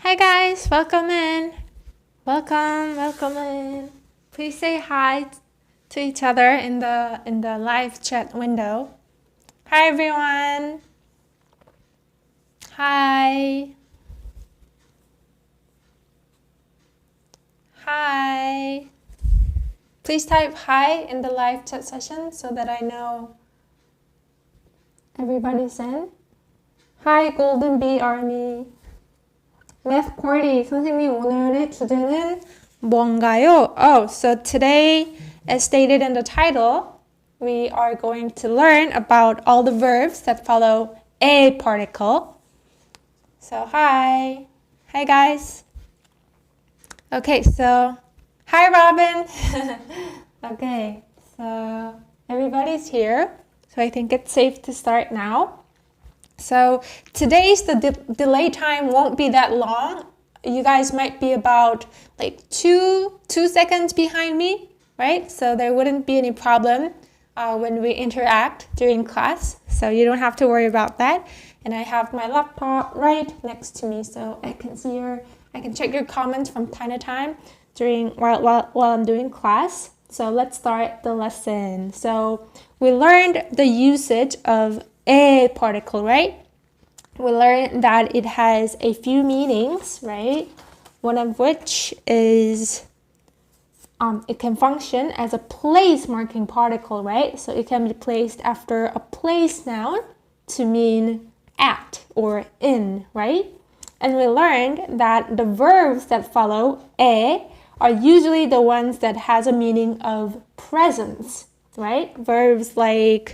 Hi guys, welcome in. Welcome in. Please say hi to each other in the live chat window. Hi everyone. Hi. Hi. Please type hi in the live chat session so that I know everybody's in. Hi Golden Bee Army. Math Party. 선생님, 오늘의 주제는 뭔가요? So today, as stated in the title, we are going to learn about all the verbs that follow a particle. So hi guys. Okay, so hi Robin. Okay, so everybody's here. So I think it's safe to start now. So today's delay time won't be that long. You guys might be about like two seconds behind me, right? So there wouldn't be any problem when we interact during class. So you don't have to worry about that. And I have my laptop right next to me, so I can check your comments from time to time while I'm doing class. So let's start the lesson. So we learned the usage of a particle, right? We learned that it has a few meanings, right? One of which is it can function as a place marking particle, right? So it can be placed after a place noun to mean at or in, right? And we learned that the verbs that follow a are usually the ones that has a meaning of presence, right? Verbs like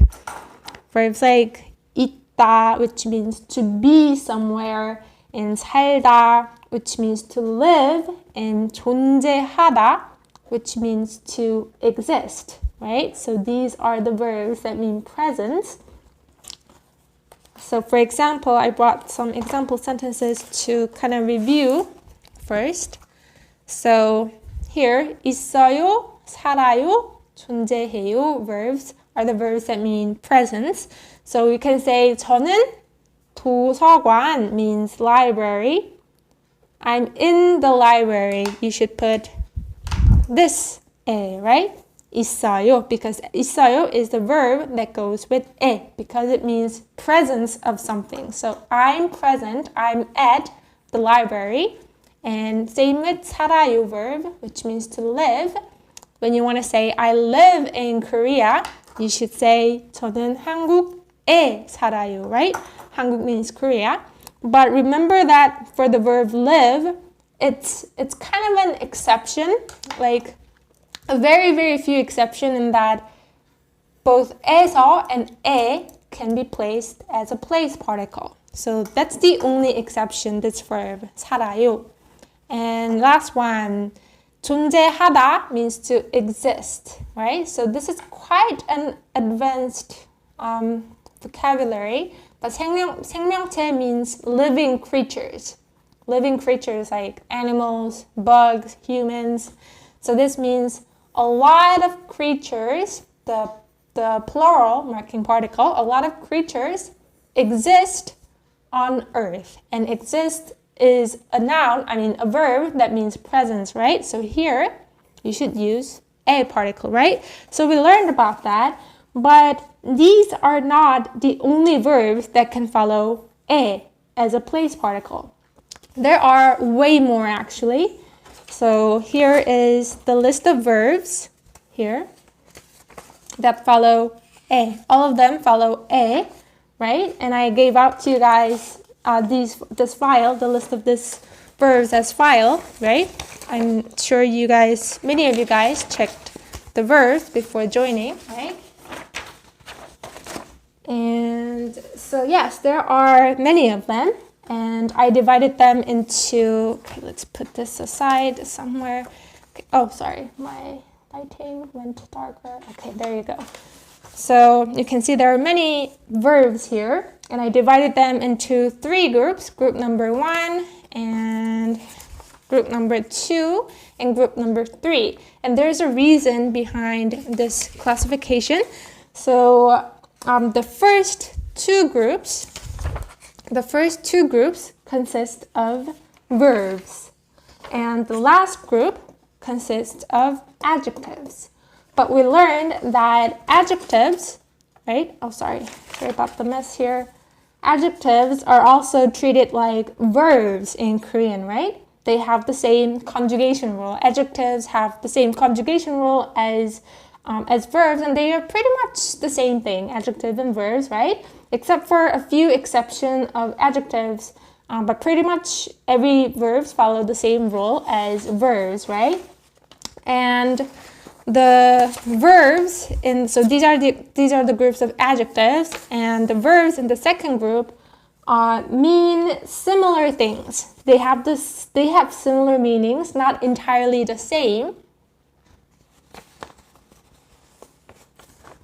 있다, which means to be somewhere, and 살다, which means to live, and 존재하다, which means to exist, right? So these are the verbs that mean presence. So for example, I brought some example sentences to kind of review first. So here, 있어요, 살아요, 존재해요 verbs are the verbs that mean presence. So you can say 저는 도서관 means library. I'm in the library. You should put this 에, right? 있어요, because 있어요 is the verb that goes with 에 because it means presence of something. So I'm present, I'm at the library. And same with 살아요 verb, which means to live. When you want to say I live in Korea, you should say 저는 한국에 살아요, right? 한국 means Korea. But remember that for the verb live, it's kind of an exception, like a very, very few exception in that both 에서 and 에 can be placed as a place particle. So that's the only exception, this verb, 살아요. And last one, 존재하다 means to exist, right? So this is quite an advanced vocabulary, but 생명체 means living creatures. Living creatures like animals, bugs, humans. So this means a lot of creatures, the plural marking particle, a lot of creatures exist on Earth. And exist is a noun, a verb that means presence, right? So here, you should use a particle, right? So we learned about that, but these are not the only verbs that can follow a as a place particle. There are way more actually. So here is the list of verbs here that follow a. All of them follow a, right? And I gave out to you guys this file, the list of these verbs as file, right? I'm sure many of you guys checked the verbs before joining, right? And so yes, there are many of them, and I divided them into, okay, let's put this aside somewhere. Okay. Oh, sorry, my lighting went darker. Okay, there you go. So you can see there are many verbs here, and I divided them into three groups, group number 1 and group number 2 and group number 3. And there's a reason behind this classification. So the first two groups consist of verbs. And the last group consists of adjectives. But we learned that adjectives, right? Oh, sorry about the mess here. Adjectives are also treated like verbs in Korean, right? They have the same conjugation rule. Adjectives have the same conjugation rule as verbs, and they are pretty much the same thing, adjective and verbs, right? Except for a few exceptions of adjectives, but pretty much every verbs follow the same rule as verbs, right? And the verbs so these are the groups of adjectives, and the verbs in the second group mean similar things. They have similar meanings, not entirely the same.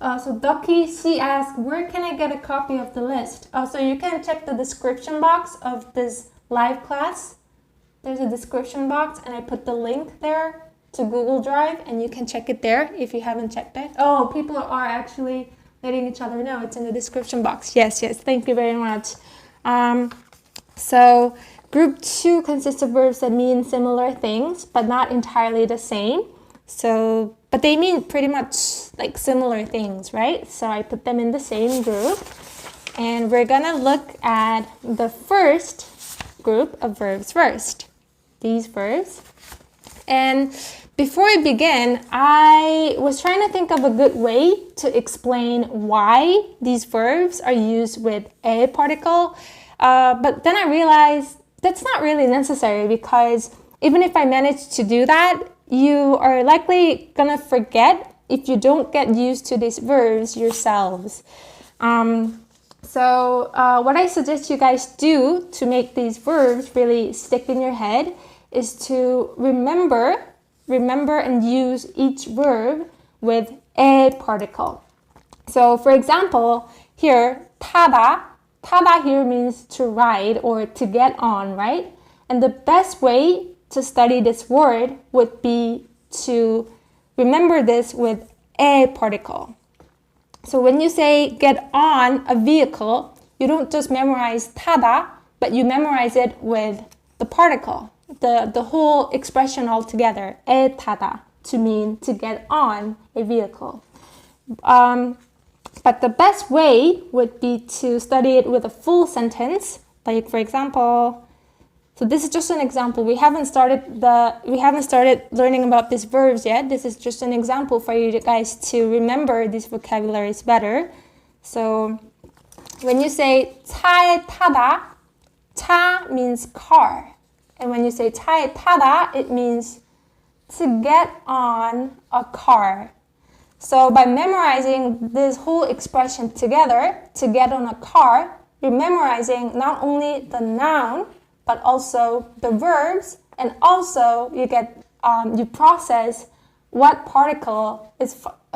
So Ducky, she asked, where can I get a copy of the list? So you can check the description box of this live class. There's a description box, and I put the link there to Google Drive, and you can check it there if you haven't checked it. Oh, people are actually letting each other know it's in the description box. Yes, thank you very much. So group 2 consists of verbs that mean similar things, but not entirely the same. But they mean pretty much like similar things, right? So I put them in the same group. And we're gonna look at the first group of verbs first. These verbs. And before I begin, I was trying to think of a good way to explain why these verbs are used with a particle. But then I realized that's not really necessary, because even if I manage to do that, you are likely gonna forget if you don't get used to these verbs yourselves. So what I suggest you guys do to make these verbs really stick in your head is to remember and use each verb with a particle. So for example, here, 타다 here means to ride or to get on, right? And the best way to study this word would be to remember this with a particle. So when you say get on a vehicle, you don't just memorize 타다, but you memorize it with the particle, the whole expression altogether, 에 타다, to mean to get on a vehicle. But the best way would be to study it with a full sentence. Like for example, so this is just an example. We haven't started learning about these verbs yet. This is just an example for you guys to remember these vocabularies better. So when you say 차에 타다, 차 means car. And when you say 차에 타다, it means to get on a car. So by memorizing this whole expression together, to get on a car, you're memorizing not only the noun, but also the verbs, and also you process what particle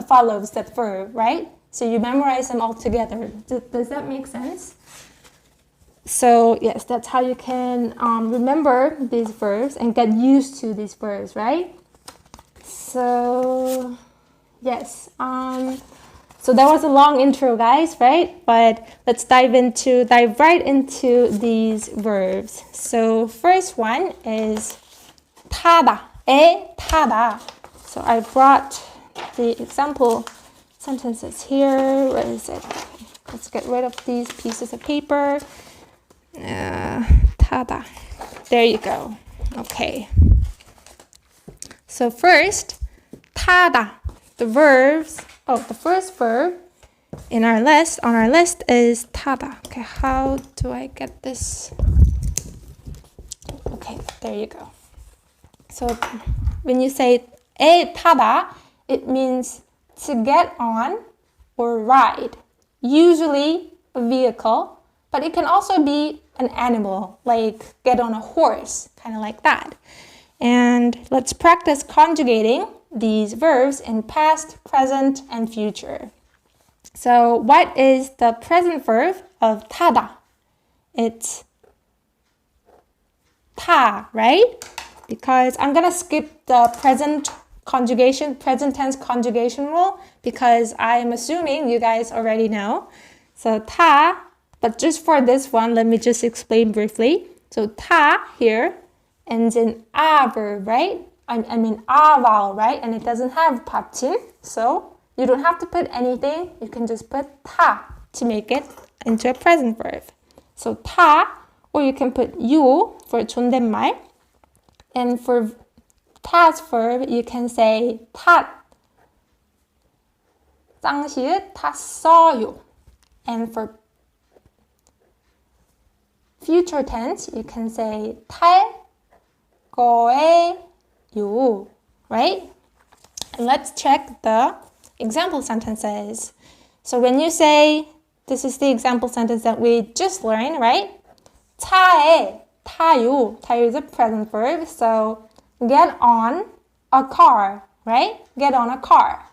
follows that verb, right? So you memorize them all together. Does that make sense? So yes, that's how you can remember these verbs and get used to these verbs, right? So yes, so that was a long intro, guys, right? But let's dive right into these verbs. So first one is 타다, 에 타다. So I brought the example sentences here. Where is it? Let's get rid of these pieces of paper. 타다. There you go. Okay. So first, 타다. The first verb on our list is 타다. Okay, how do I get this? Okay, there you go. So when you say 에 타다, it means to get on or ride. Usually a vehicle, but it can also be an animal, like get on a horse, kind of like that. And let's practice conjugating these verbs in past, present, and future. So what is the present verb of 타다? It's 타, right? Because I'm going to skip the present tense conjugation rule, because I'm assuming you guys already know. So 타, but just for this one, let me just explain briefly. So 타 here ends in a verb, right? I mean a vowel, right? And it doesn't have 받침, so you don't have to put anything. You can just put 타 to make it into a present verb. So 타, or you can put 유 for 존댓말. And for 타's verb, you can say 탔, 쌍시읒 탔어요. And for future tense, you can say 탈 거예요, right? And let's check the example sentences. So when you say, this is the example sentence that we just learned, right? 차에 타요. 타요 is a present verb, so get on a car, right? Get on a car.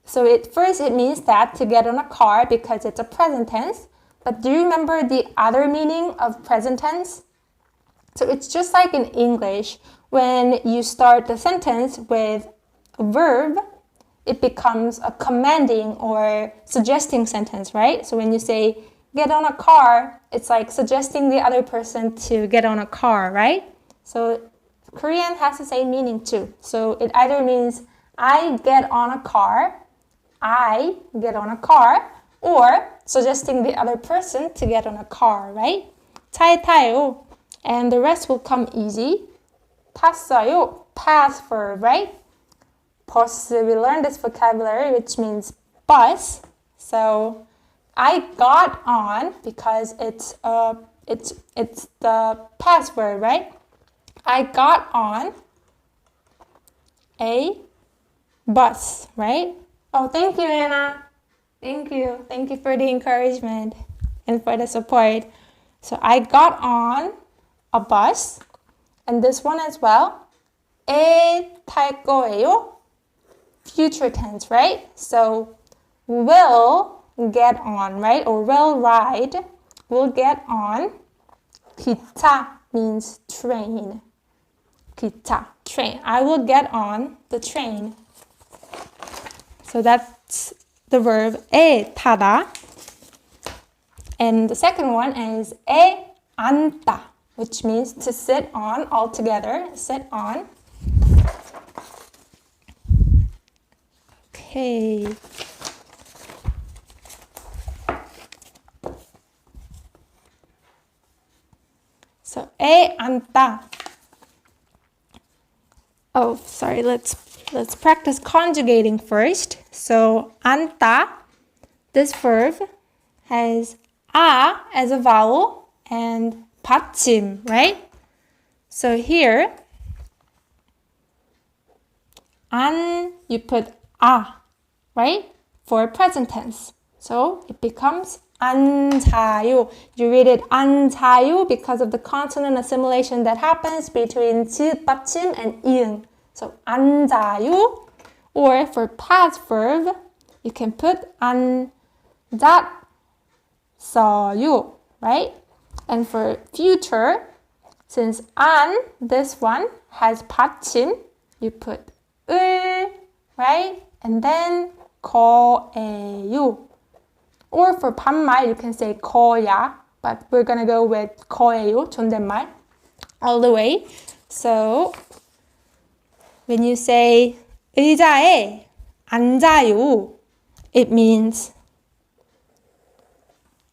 So first it means that to get on a car because it's a present tense. But do you remember the other meaning of present tense? So it's just like in English, when you start the sentence with a verb, it becomes a commanding or suggesting sentence, right? So when you say, get on a car, it's like suggesting the other person to get on a car, right? So Korean has the same meaning too. So it either means, I get on a car, I get on a car, or suggesting the other person to get on a car, right? 차에 타요. And the rest will come easy. 탔어요, past verb, right? 버스, we learned this vocabulary, which means bus. So I got on because it's the past verb, right? I got on a bus, right? Oh, thank you, Anna. Thank you. Thank you for the encouragement and for the support. So I got on a bus, and this one as well. 에 탈 거예요. Future tense, right? So will get on, right? Or will ride. Will get on. 기차 means train. 기차, train. I will get on the train. So that's the verb 에 타다. And the second one is 에 앉다, which means to sit on altogether. Sit on. Okay. So 에 앉다. Oh, sorry. Let's practice conjugating first. So 앉다, this verb has a as a vowel and 받침, right? So here, 안, you put a, right? For present tense. So it becomes 앉아요. You read it 앉아요 because of the consonant assimilation that happens between 지읒 받침 and 이응. So 앉아요. Or for past verb, you can put 앉았어요, right? And for future, since 안, this one, has 받침, you put 을, right? And then 거예요. Or for 반말, you can say 거야, but we're going to go with 거예요, 존댓말, all the way. So when you say 의자에 앉아요, it means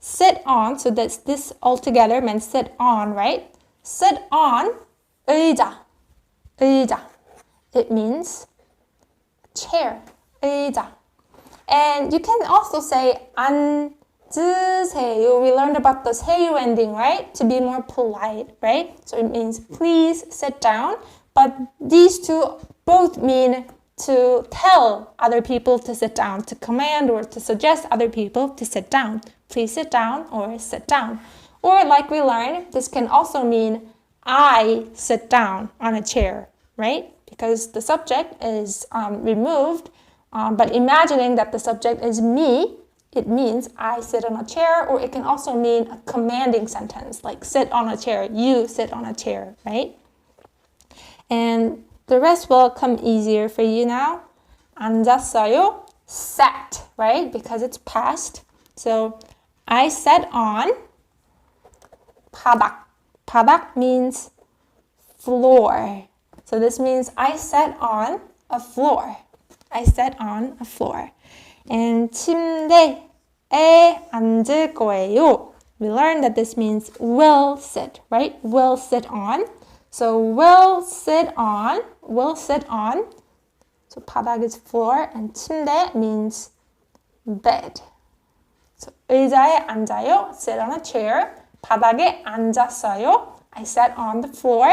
sit on. So that's this altogether meant sit on, right? Sit on 의자. 의자. It means chair. 의자. And you can also say 앉으세요. We learned about the 세요 ending, right? To be more polite, right? So it means please sit down. But these two both mean to tell other people to sit down, to command or to suggest other people to sit down. Please sit down or sit down. Or like we learned, this can also mean I sit down on a chair, right? Because the subject is removed, but imagining that the subject is me, it means I sit on a chair, or it can also mean a commanding sentence, like sit on a chair, you sit on a chair, right? And the rest will come easier for you now. 앉았어요, sat, right? Because it's past. So I sat on 바닥. 바닥 means floor. So this means I sat on a floor. I sat on a floor. And 침대에 앉을 거예요. We learned that this means will sit, right? Will sit on. So will sit on. So 바닥 is floor and 침대 means bed. So 의자에 앉아요. Sit on a chair. 바닥에 앉았어요. I sat on the floor.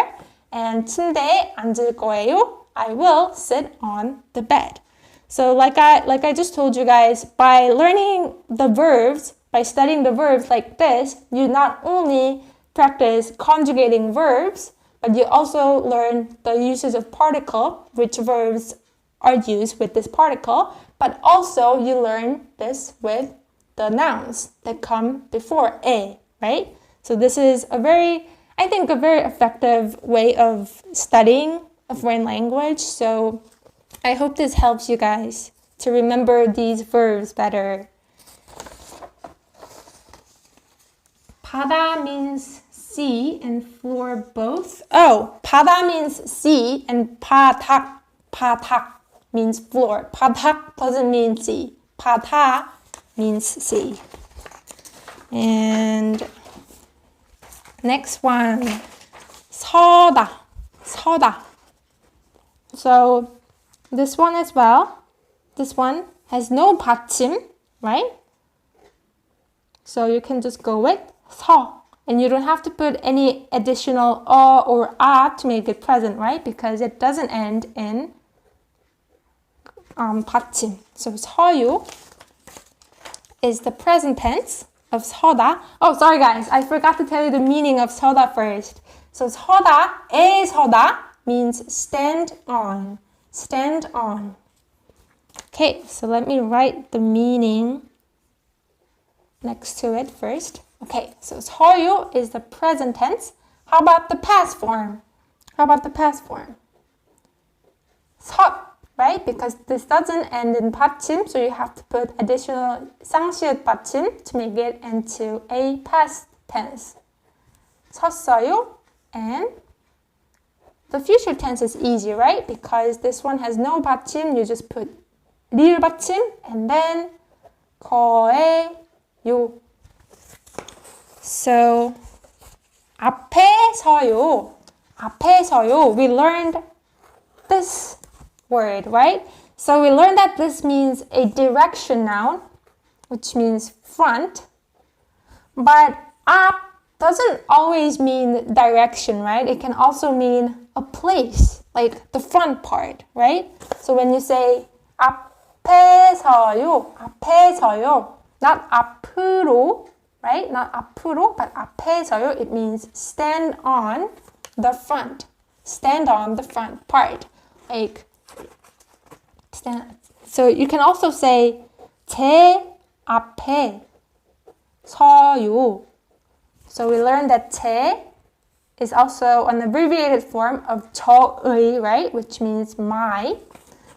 And 침대에 앉을 거예요. I will sit on the bed. So like I just told you guys, by learning the verbs, by studying the verbs like this, you not only practice conjugating verbs, but you also learn the uses of particle, which verbs are used with this particle, but also you learn this with the nouns that come before a, right? So this is a very effective way of studying a foreign language. So I hope this helps you guys to remember these verbs better. 바다 means sea and floor both. Oh, 바다 means sea and 바닥 means floor. 바닥 doesn't mean sea. 바다 means sea. And next one, 서다. So this one as well. This one has no 받침, right? So you can just go with 서. And you don't have to put any additional or a to make it present, right? Because it doesn't end in 받침. So 서유 is the present tense of 서다. Oh, sorry guys, I forgot to tell you the meaning of 서다 first. So 서다에 서다 means stand on. Stand on. Okay, so let me write the meaning next to it first. Okay, so 서유 is the present tense. How about the past form? 섰, right? Because this doesn't end in 받침, so you have to put additional 쌍시읒 받침 to make it into a past tense. 섰어요, and the future tense is easy, right? Because this one has no 받침, you just put 리을 받침 and then 거예요. So 앞에 서요. We learned this word, right? So we learned that this means a direction noun, which means front. But 앞 doesn't always mean direction, right? It can also mean a place, like the front part, right? So when you say 앞에 서요, not 앞으로, right? Not 앞으로, but 앞에 서요, it means stand on the front. Stand on the front part. Like, stand. So you can also say 제 앞에 서요. So we learned that 제 is also an abbreviated form of 저의, right? Which means my.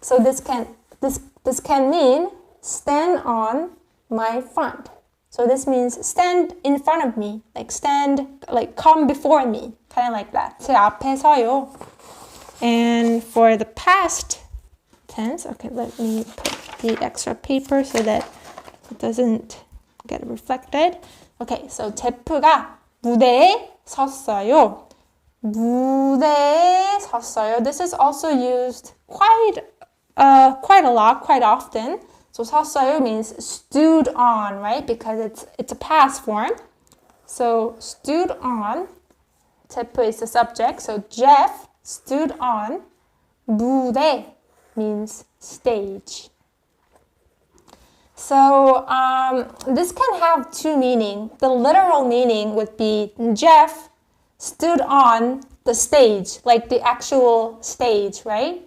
So this can mean stand on my front. So this means stand in front of me, like come before me, kind of like that. 제 앞에 서요. And for the past tense, okay, let me put the extra paper so that it doesn't get reflected. Okay, so 제프가 무대에 섰어요. 무대에 섰어요. This is also used quite a lot, quite often. So 섰어요 means stood on, right? Because it's a past form. So stood on. 제프 is the subject. So Jeff stood on. 무대 means stage. So this can have two meanings. The literal meaning would be Jeff stood on the stage, like the actual stage, right?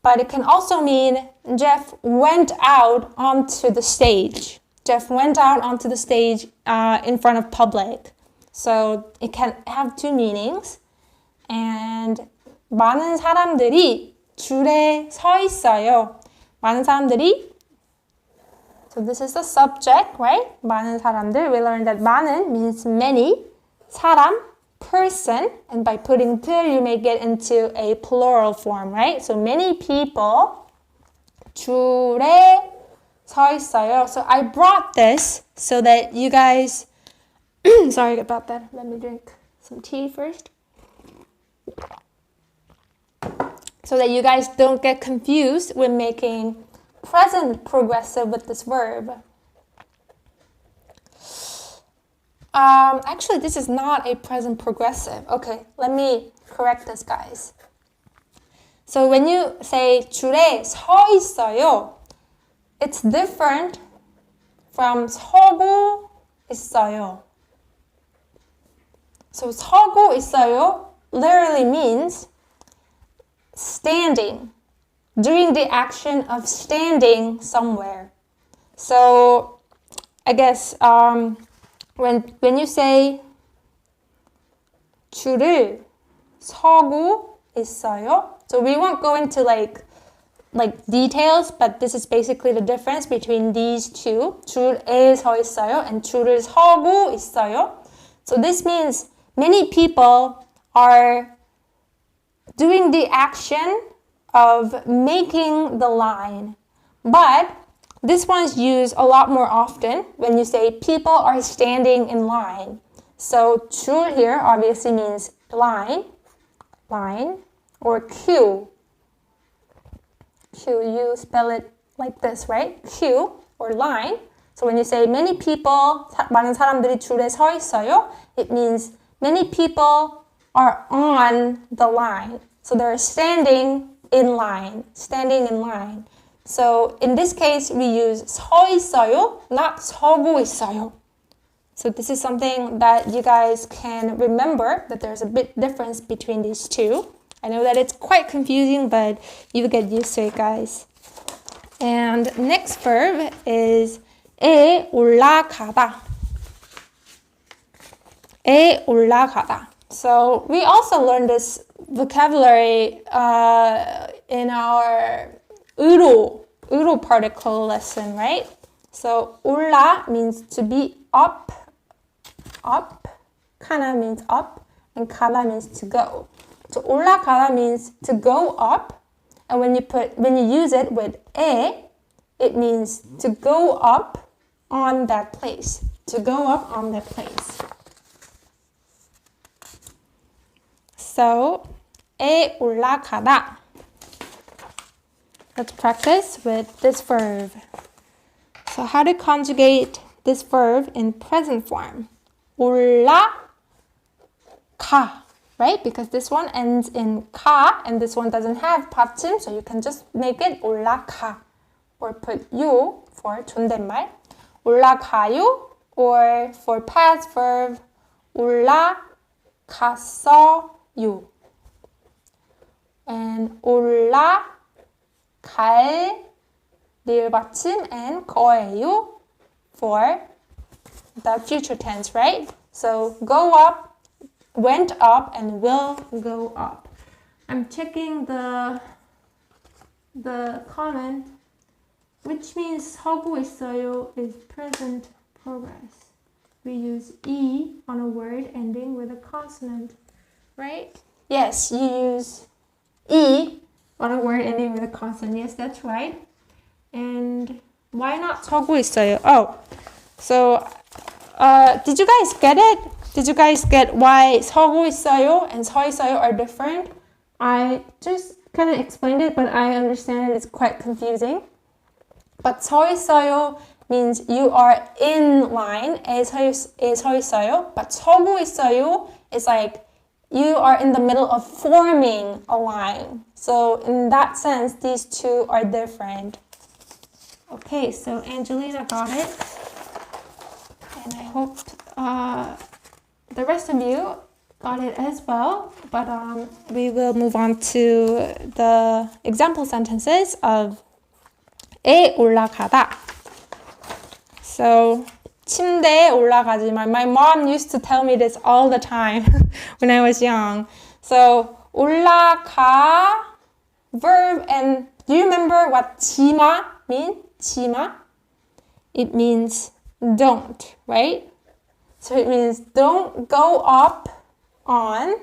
But it can also mean Jeff went out onto the stage. Jeff went out onto the stage in front of public. So it can have two meanings. And 많은 사람들이 줄에 서 있어요. 많은 사람들이. So this is the subject, right? 많은 사람들. We learned that 많은 means many. 사람 person, and by putting 들, you make it into a plural form, right? So many people 줄에 서 있어요. So I brought this so that you guys, sorry about that. Let me drink some tea first. So that you guys don't get confused when making present progressive with this verb. Actually, this is not a present progressive. Okay, let me correct this, guys. So when you say 줄에 서 있어요, it's different from 서고 있어요. So 서고 있어요 literally means standing, doing the action of standing somewhere. So I guess when you say 줄을 서고 있어요, so we won't go into like details, but this is basically the difference between these two. 줄에 서 있어요 and 줄을 서고 있어요. So this means many people are doing the action of making the line, but this one's used a lot more often when you say people are standing in line. So 줄 here obviously means line, or queue. Queue, you spell it like this, right? Queue or line. So when you say many people, 많은 사람들이 줄에 서 있어요, it means many people are on the line. So they're standing in line. So in this case, we use 서 있어요, not 서고 있어요. So this is something that you guys can remember, that there's a bit difference between these two. I know that it's quite confusing, but you get used to it, guys. And next verb is 에 올라가다. 에 올라가다. So we also learned this vocabulary in our 의로 particle lesson, right? So 올라 means to be up, 가다 means up, and 가다 means to go. So 올라가다 means to go up, and when you use it with 에, it means to go up on that place. So 에 올라가다. Let's practice with this verb. So how to conjugate this verb in present form? 올라가, right? Because this one ends in 가 and this one doesn't have 받침, so you can just make it 올라가 or put 요 for 존댓말. 올라가요, or for past verb 올라갔어요. And 올라갈 리을 받침 and 거예요 for the future tense, right? So go up, went up, and will go up. I'm checking the comment, which means 서고 있어요 is present progress. We use E on a word ending with a consonant, right? Yes, you use E on a word ending with a consonant. Yes, that's right. And why not 서고 있어요? Oh, so did you guys get it? Did you guys get why 서고 있어요 and 서 있어요 are different? I just kind of explained it, but I understand it's quite confusing. But 서 있어요 means you are in line. 에 서 있어요. But 서고 있어요 is like you are in the middle of forming a line. So in that sense, these two are different. Okay, so Angelina got it. And I hope the rest of you got it as well. But we will move on to the example sentences of 에 올라가다. So 침대에 올라가지 마. My mom used to tell me this all the time when I was young. So 올라가 verb, and do you remember what 치마 means? 치마? It means don't, right? So it means don't go up on.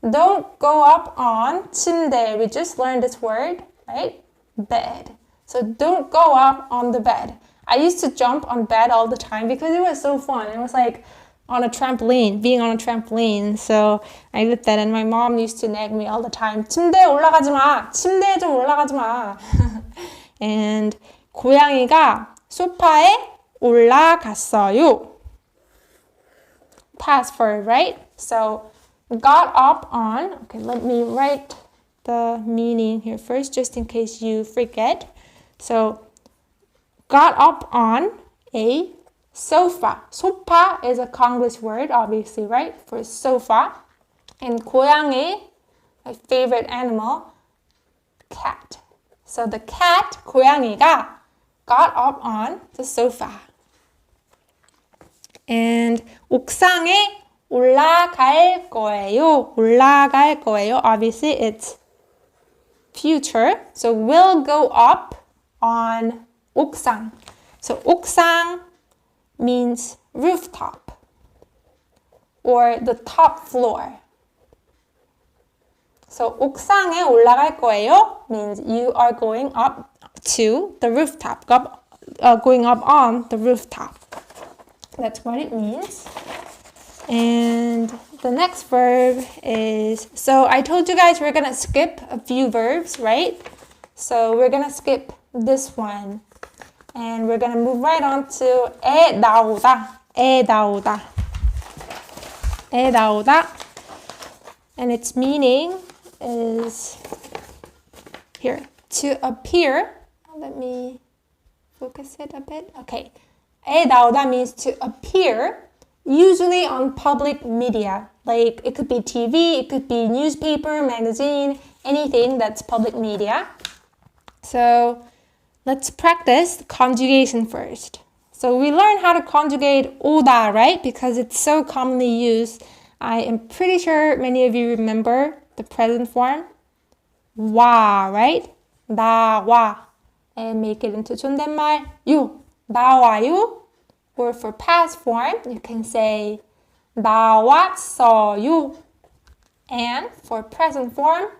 Don't go up on 침대. We just learned this word, right? Bed. So don't go up on the bed. I used to jump on bed all the time because it was so fun. It was like on a trampoline, being on a trampoline. So I did that and my mom used to nag me all the time. 침대에 올라가지 마. 침대에 좀 올라가지 마. And 고양이가 소파에 올라갔어요. Past verb, right? So got up on. Okay, let me write the meaning here first just in case you forget. So got up on a sofa. Sofa is a Konglish word, obviously, right? For sofa. And 고양이, my favorite animal, cat. So the cat, 고양이가, got up on the sofa. And 옥상에 올라갈 거예요. 올라갈 거예요. Obviously, it's future. So will go up on 옥상. So 옥상 means rooftop or the top floor. So 옥상에 올라갈 거예요 means you are going up to the rooftop, going up on the rooftop. That's what it means. And the next verb is, so I told you guys we're going to skip a few verbs, right? So we're going to skip this one. And we're going to move right on to 애 나오다. 애 나오다. 애 나오다. And its meaning is here, to appear. Let me focus it a bit. Okay. 애 나오다 means to appear, usually on public media. Like it could be TV, it could be newspaper, magazine, anything that's public media. So let's practice conjugation first. So we learn how to conjugate 오다, right? Because it's so commonly used. I am pretty sure many of you remember the present form. 와, right? 나와. And make it into 존댓말. 요. 나와요. Or for past form, you can say 나왔어요. And for present form,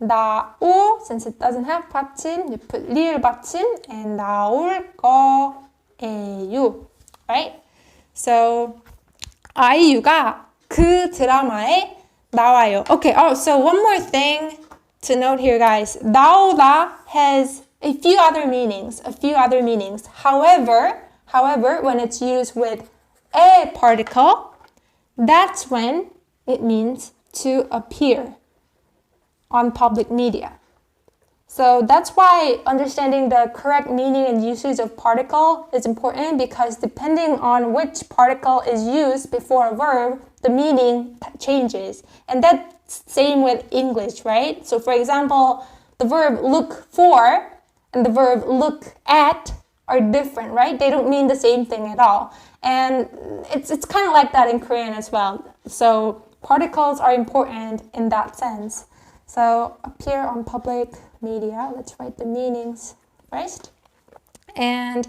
나오, since it doesn't have 받침, you put 리을 받침, and 나올 거예요. Right? So, 아이유가 그 드라마에 나와요. Okay, so one more thing to note here, guys. 나오다 has a few other meanings. However, when it's used with a particle, that's when it means to appear on public media. So that's why understanding the correct meaning and usage of particle is important, because depending on which particle is used before a verb, the meaning changes. And that's same with English, right? So for example, the verb look for and the verb look at are different, right? They don't mean the same thing at all. And it's kind of like that in Korean as well. So particles are important in that sense. So appear on public media. Let's write the meanings first. And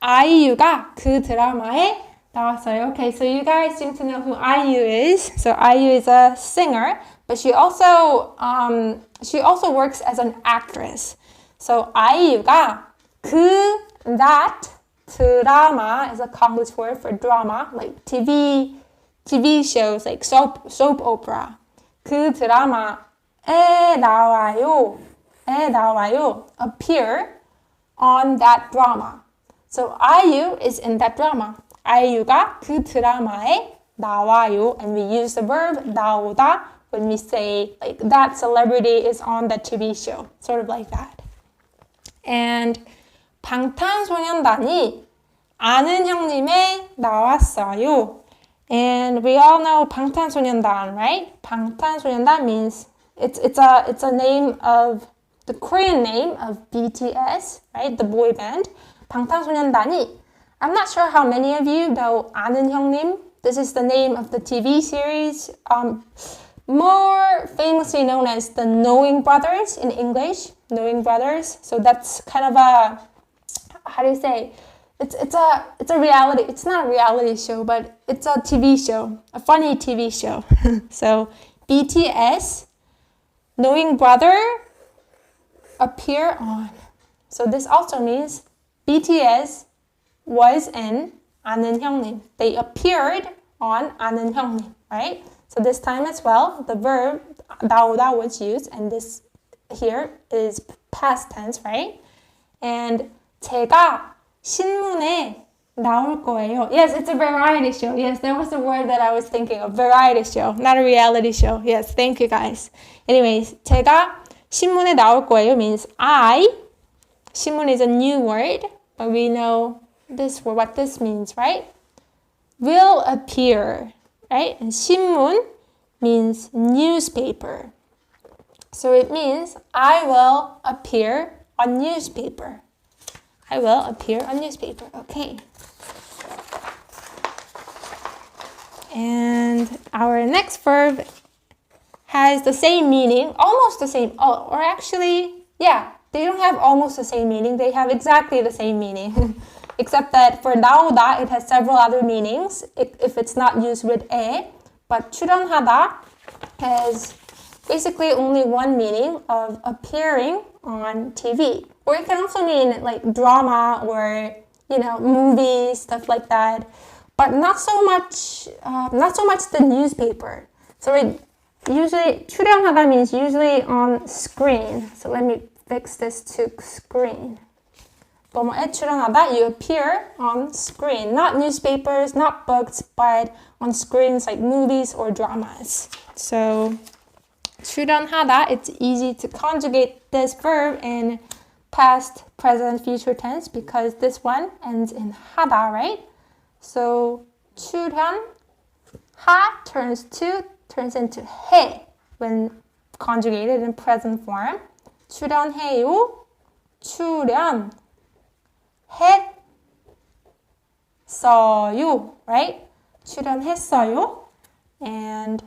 아이유가 그 드라마에 나왔어요. Okay, so you guys seem to know who IU is. So IU is a singer, but she also works as an actress. So 아이유가 that 드라마 is a Konglish word for drama, like TV shows, like soap opera. 그 드라마에 나와요, appear on that drama. So IU is in that drama. 아이유가 그 드라마에 나와요, and we use the verb 나오다 when we say like that celebrity is on the TV show, sort of like that. And 방탄소년단이 아는 형님에 나왔어요. And we all know 방탄소년단, right? 방탄소년단 means it's a name of the Korean name of BTS, right? The boy band. 방탄소년단이. I'm not sure how many of you know 아는 형님. This is the name of the TV series, more famously known as the Knowing Brothers in English. Knowing Brothers. So that's kind of a, how do you say? it's a reality. It's not a reality show, but it's a TV show, a funny TV show. So BTS, knowing brother, appear on. So this also means BTS was in 아는 형님. They appeared on 아는 형님, right? So this time as well, the verb 나오다 was used, and this here is past tense, right? And 제가 신문에 나올 거예요. Yes, it's a variety show. Yes, that was the word that I was thinking of. Variety show, not a reality show. Yes, thank you guys. Anyways, 제가 신문에 나올 거예요 means I. 신문 is a new word, but we know this word, what this means, right? Will appear, right? And 신문 means newspaper. So it means I will appear on newspaper. I will appear on newspaper. Okay. And our next verb has the same meaning, almost the same, or actually, yeah, they don't have almost the same meaning. They have exactly the same meaning. Except that for 나오다, it has several other meanings if it's not used with 에. But 출연하다 has basically only one meaning of appearing on TV. Or it can also mean like drama or, movies, stuff like that. But not so much the newspaper. So it usually, 출연하다 means usually on screen. So let me fix this to screen. 뭐뭐에 출연하다, you appear on screen. Not newspapers, not books, but on screens like movies or dramas. So 출연하다, it's easy to conjugate this verb in past, present, future tense because this one ends in 하다, right? So 출연, 하 turns into 해 when conjugated in present form. 출연해요, 출연했어요, right? 출연했어요 and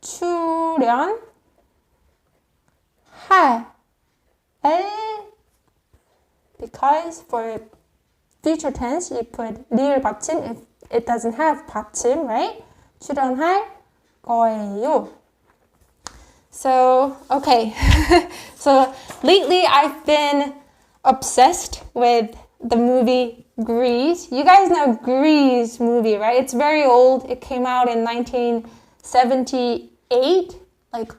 출연할 because for future tense you put 리을 받침 if it doesn't have 받침, right? 출연할 거예요. So, okay. So lately I've been obsessed with the movie Grease. You guys know Grease movie, right? It's very old. It came out in 1978,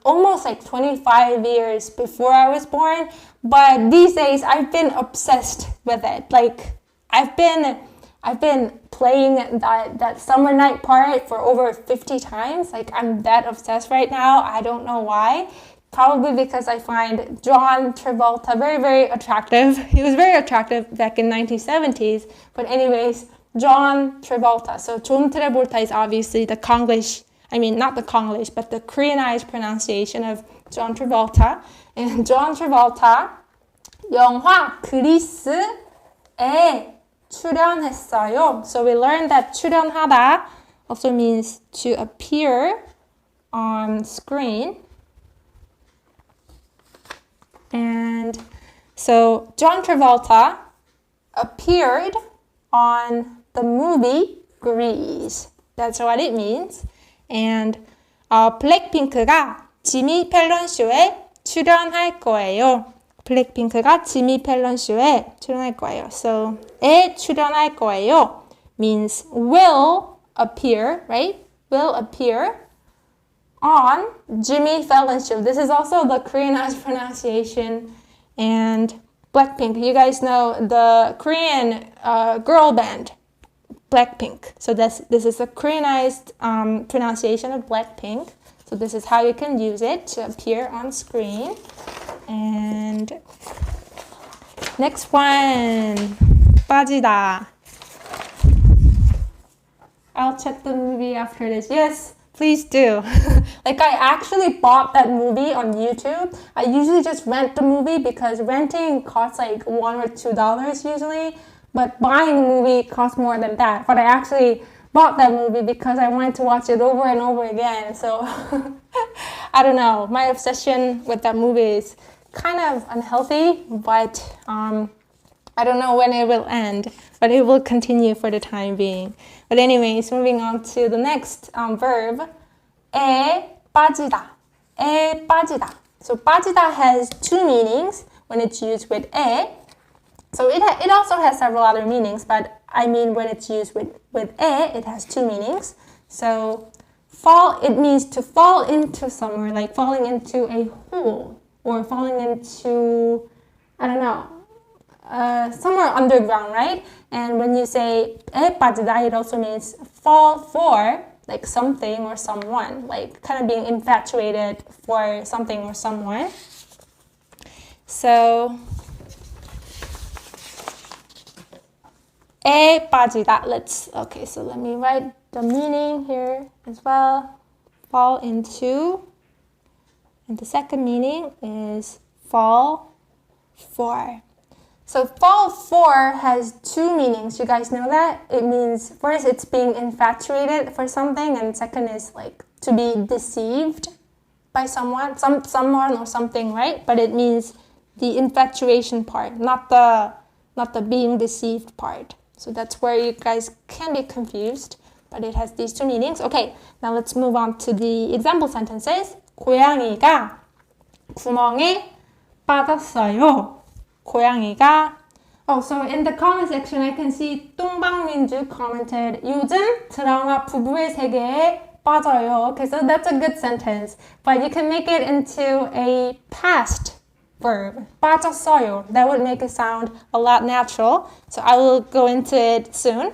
almost 25 years before I was born. But these days I've been obsessed with it. I've been playing that summer night part for over 50 times. I'm that obsessed right now. I don't know why. Probably because I find John Travolta very, very attractive. He was very attractive back in 1970s. But anyways, John Travolta. So John Travolta is obviously the Konglish, not the Konglish, but the Koreanized pronunciation of John Travolta. And John Travolta, 영화 그리스에 출연했어요. So we learned that 출연하다 also means to appear on screen. And so John Travolta appeared on the movie Grease. That's what it means. And 블랙핑크가 지미 펠런 쇼에 출연할 거예요. 블랙핑크가 지미 펠런 쇼에 출연할 거예요. So 에 출연할 거예요 means will appear, right? Will appear on Jimmy Fallon's show. This is also the Koreanized pronunciation. And Blackpink, you guys know the Korean girl band, Blackpink. So this is the Koreanized pronunciation of Blackpink. So this is how you can use it to appear on screen. And next one, 빠지다. I'll check the movie after this. Yes. Please do. I actually bought that movie on YouTube. I usually just rent the movie because renting costs $1 or $2 usually. But buying a movie costs more than that. But I actually bought that movie because I wanted to watch it over and over again. So I don't know. My obsession with that movie is kind of unhealthy. But I don't know when it will end, but it will continue for the time being. But anyways, moving on to the next verb. 에 빠지다. 에 빠지다. So 빠지다 has two meanings when it's used with 에. So it also has several other meanings, but I mean when it's used with 에, it has two meanings. So fall, it means to fall into somewhere, like falling into a hole or falling into, I don't know, somewhere underground, right? And when you say 에 빠지다, it also means fall for like something or someone, like kind of being infatuated for something or someone. So 에 빠지다. So let me write the meaning here as well. Fall into, and the second meaning is fall for. So fall for has two meanings. You guys know that? It means first it's being infatuated for something, and second is like to be deceived by someone or something, right? But it means the infatuation part, not the being deceived part. So that's where you guys can be confused, but it has these two meanings. Okay, now let's move on to the example sentences. 고양이가 구멍에 빠졌어요. 고양이가 so in the comment section I can see 똥방민주 commented 요즘 드라마 부부의 세계에 빠져요. Okay, so that's a good sentence, but you can make it into a past verb. 빠졌어요. That would make it sound a lot natural. So I will go into it soon.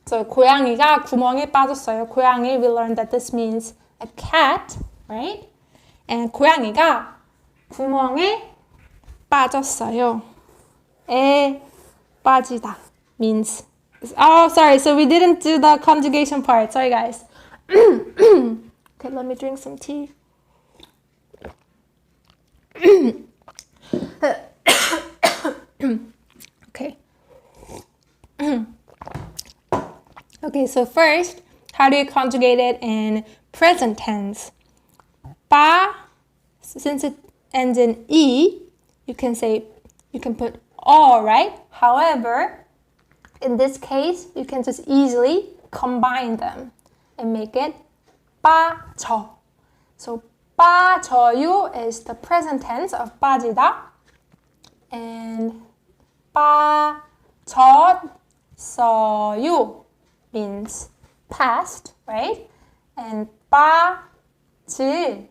So 고양이가 구멍에 빠졌어요. 고양이, we learned that this means a cat, right? And 고양이가 구멍에 빠졌어요. 에 빠지다 means, oh sorry, so we didn't do the conjugation part. Sorry guys. Okay, let me drink some tea. Okay. Okay, so first, how do you conjugate it in present tense? 빠, since it ends in E, you can put all, right? However, in this case, you can just easily combine them and make it 빠져. So 빠져요 is the present tense of 빠지다, and 빠졌어요 means past, right? And 빠질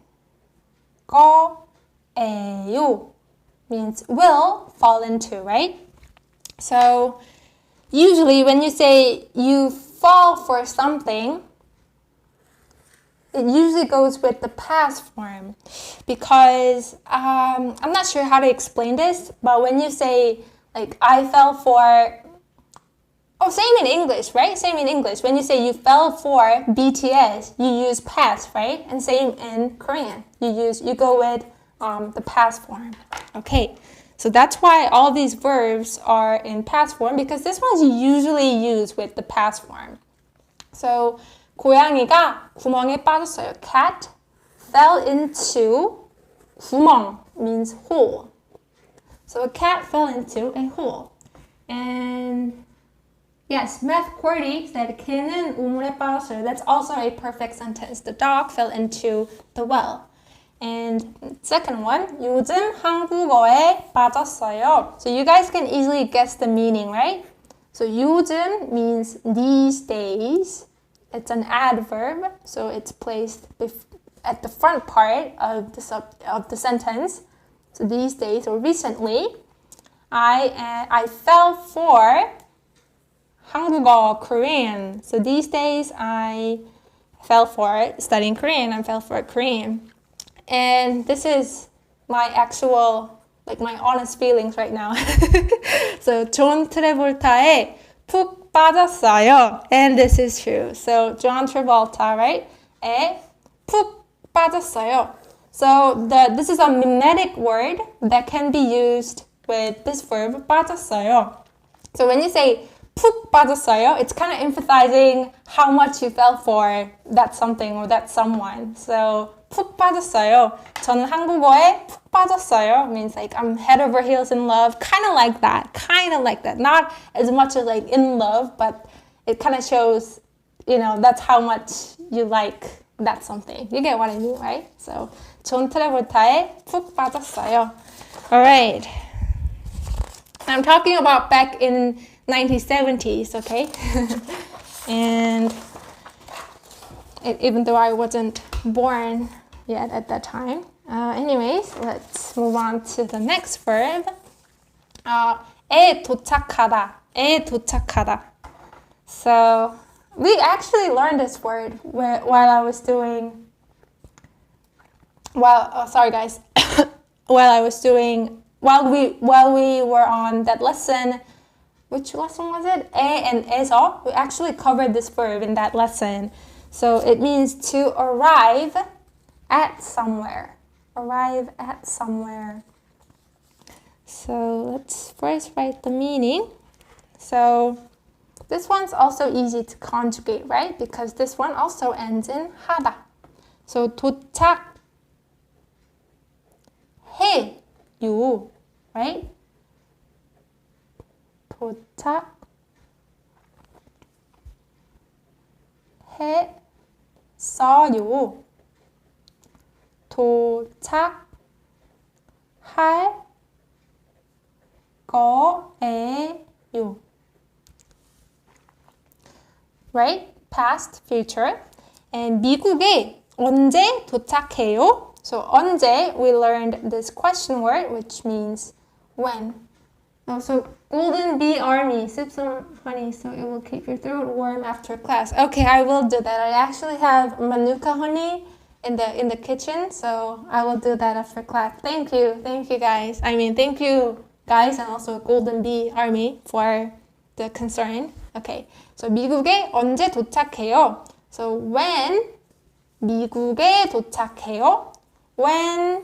거예요 means will fall into, right? So usually when you say you fall for something, it usually goes with the past form, because I'm not sure how to explain this, but when you say like I fell for, same in English, right? Same in English. When you say you fell for BTS, you use past, right? And same in Korean. You go with the past form. Okay, so that's why all these verbs are in past form, because this one's usually used with the past form. So 고양이가 구멍에 빠졌어요. Cat fell into, 구멍 means hole. So a cat fell into a hole. And yes, Math Qwerty said 개는 우물에 빠졌어요. That's also a perfect sentence. The dog fell into the well. And second one, 요즘 한국어에 빠졌어요. So you guys can easily guess the meaning, right? So 요즘 means these days. It's an adverb, so it's placed at the front part of the sentence. So these days or recently, I fell for 한국어, Korean. So these days I fell for studying Korean. I fell for Korean. And this is my actual, like my honest feelings right now. So 존 트래볼타에 푹 빠졌어요. And this is true. So John Travolta, right? 에 푹 빠졌어요. So this is a mimetic word that can be used with this verb 빠졌어요. So when you say 푹 빠졌어요. It's kind of emphasizing how much you fell for that something or that someone. So 푹 빠졌어요. 저는 한국어에 푹 빠졌어요. Means like I'm head over heels in love. Kind of like that. Not as much as like in love, but it kind of shows, you know, that's how much you like that something. You get what I mean, right? So 존 트래볼타에 푹 빠졌어요. Alright. I'm talking about back in 1970s, okay? And even though I wasn't born yet at that time. Anyways, let's move on to the next verb. 에 도착하다. So we actually learned this word while we were on that lesson. Which lesson was it? 에 and 에서. We actually covered this verb in that lesson. So it means to arrive at somewhere. So let's first write the meaning. So this one's also easy to conjugate, right? Because this one also ends in 하다. So 도착해요, right? 도착했어요. 도착할 거예요. Right? Past, future. And 미국에 언제 도착해요? So 언제, we learned this question word, which means when. So Golden Bee Army, sip some honey so it will keep your throat warm after class. Okay, I will do that. I actually have Manuka honey in the kitchen, so I will do that after class. Thank you guys. Thank you guys and also Golden Bee Army for the concern. Okay, so 미국에 언제 도착해요? So when 미국에 도착해요? When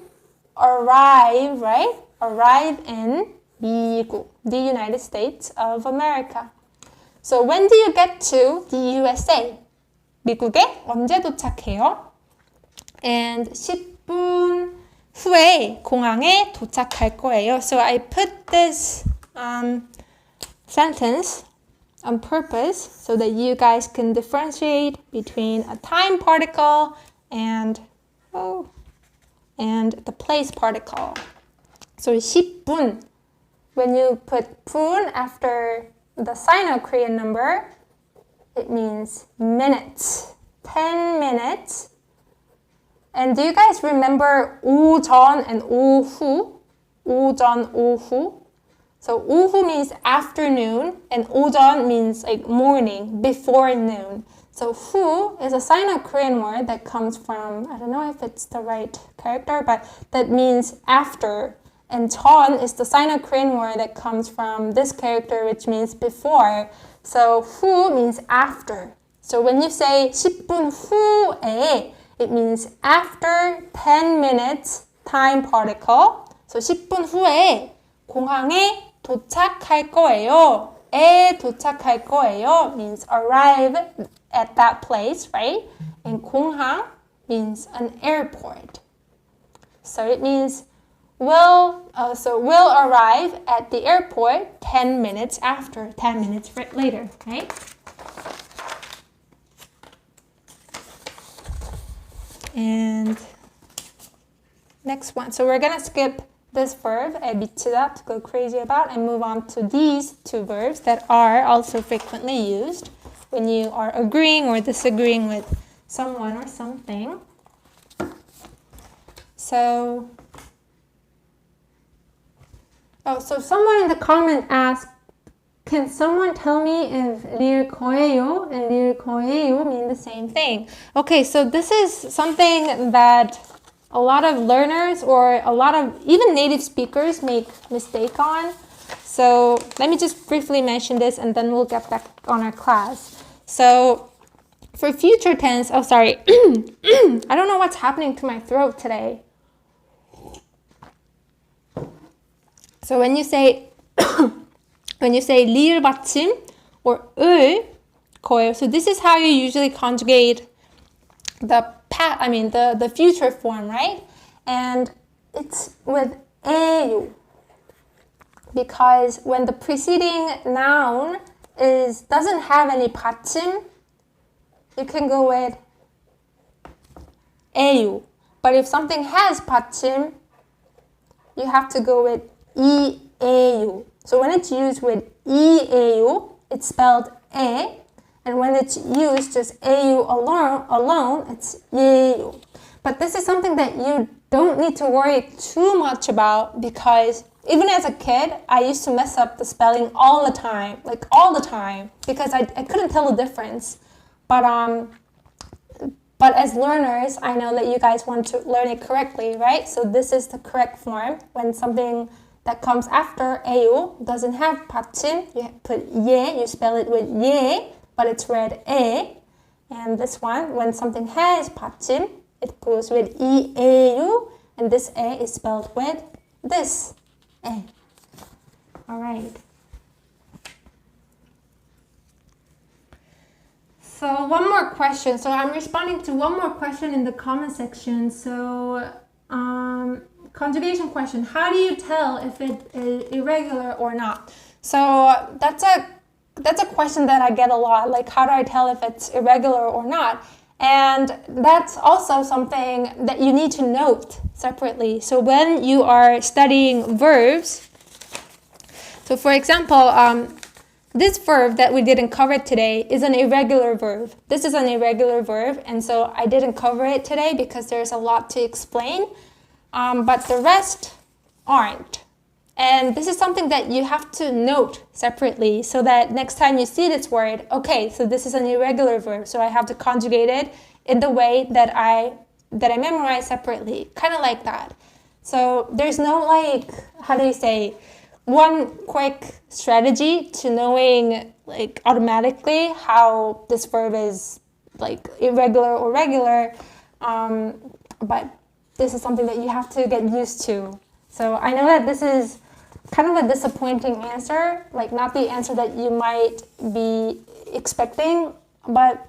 arrive, right? Arrive in 미국, the United States of America. So when do you get to the USA? 미국에 언제 도착해요? And 10분 후에 공항에 도착할 거예요. So I put this sentence on purpose so that you guys can differentiate between a time particle and the place particle. So 10분, when you put 분 after the Sino-Korean number, it means minutes, 10 minutes. And do you guys remember 오전 and 오후? 오전, 오후. So 오후 means afternoon and 오전 means like morning, before noon. So 후 is a Sino-Korean word that comes from, I don't know if it's the right character, but that means after. And 전 is the Sino-Korean word that comes from this character, which means before. So 후 means after. So when you say 10분 후에, it means after 10 minutes time particle. So 10분 후에 공항에 도착할 거예요. 에 도착할 거예요 means arrive at that place, right? And 공항 means an airport. So it means will arrive at the airport 10 minutes after, 10 minutes later, right? And next one. So we're gonna skip this verb, 미치다, to go crazy about, and move on to these two verbs that are also frequently used when you are agreeing or disagreeing with someone or something. So someone in the comment asked, can someone tell me if 릴 거예요 and 릴 거예요 mean the same thing? Okay, so this is something that a lot of learners or a lot of even native speakers make mistake on. So let me just briefly mention this and then we'll get back on our class. So for future tense, I don't know what's happening to my throat today. So when you say 리을 받침 or 을 거예요. So this is how you usually conjugate the future form, right? And it's with 에요. Because when the preceding noun doesn't have any 받침, you can go with 에요. But if something has 받침, you have to go with 이에요. So when it's used with 이에요, it's spelled 에. And when it's used just 에요 alone, it's 예요. But this is something that you don't need to worry too much about, because even as a kid, I used to mess up the spelling all the time, because I couldn't tell the difference. But as learners, I know that you guys want to learn it correctly, right? So this is the correct form. When something that comes after 에요 doesn't have 받침, you put 예, you spell it with 예, but it's read 에. And this one, when something has 받침, it goes with 이에요, and this 에 is spelled with this 에. All right. So one more question. So I'm responding to one more question in the comment section. So conjugation question. How do you tell if it is irregular or not? So that's a question that I get a lot. Like, how do I tell if it's irregular or not? And that's also something that you need to note separately. So when you are studying verbs, so for example, this verb that we didn't cover today is an irregular verb. This is an irregular verb, and so I didn't cover it today because there's a lot to explain, but the rest aren't. And this is something that you have to note separately so that next time you see this word, okay, so this is an irregular verb, so I have to conjugate it in the way that I memorize separately, kind of like that. So there's no one quick strategy to knowing automatically how this verb is irregular or regular, but this is something that you have to get used to. So I know that this is kind of a disappointing answer, not the answer that you might be expecting, but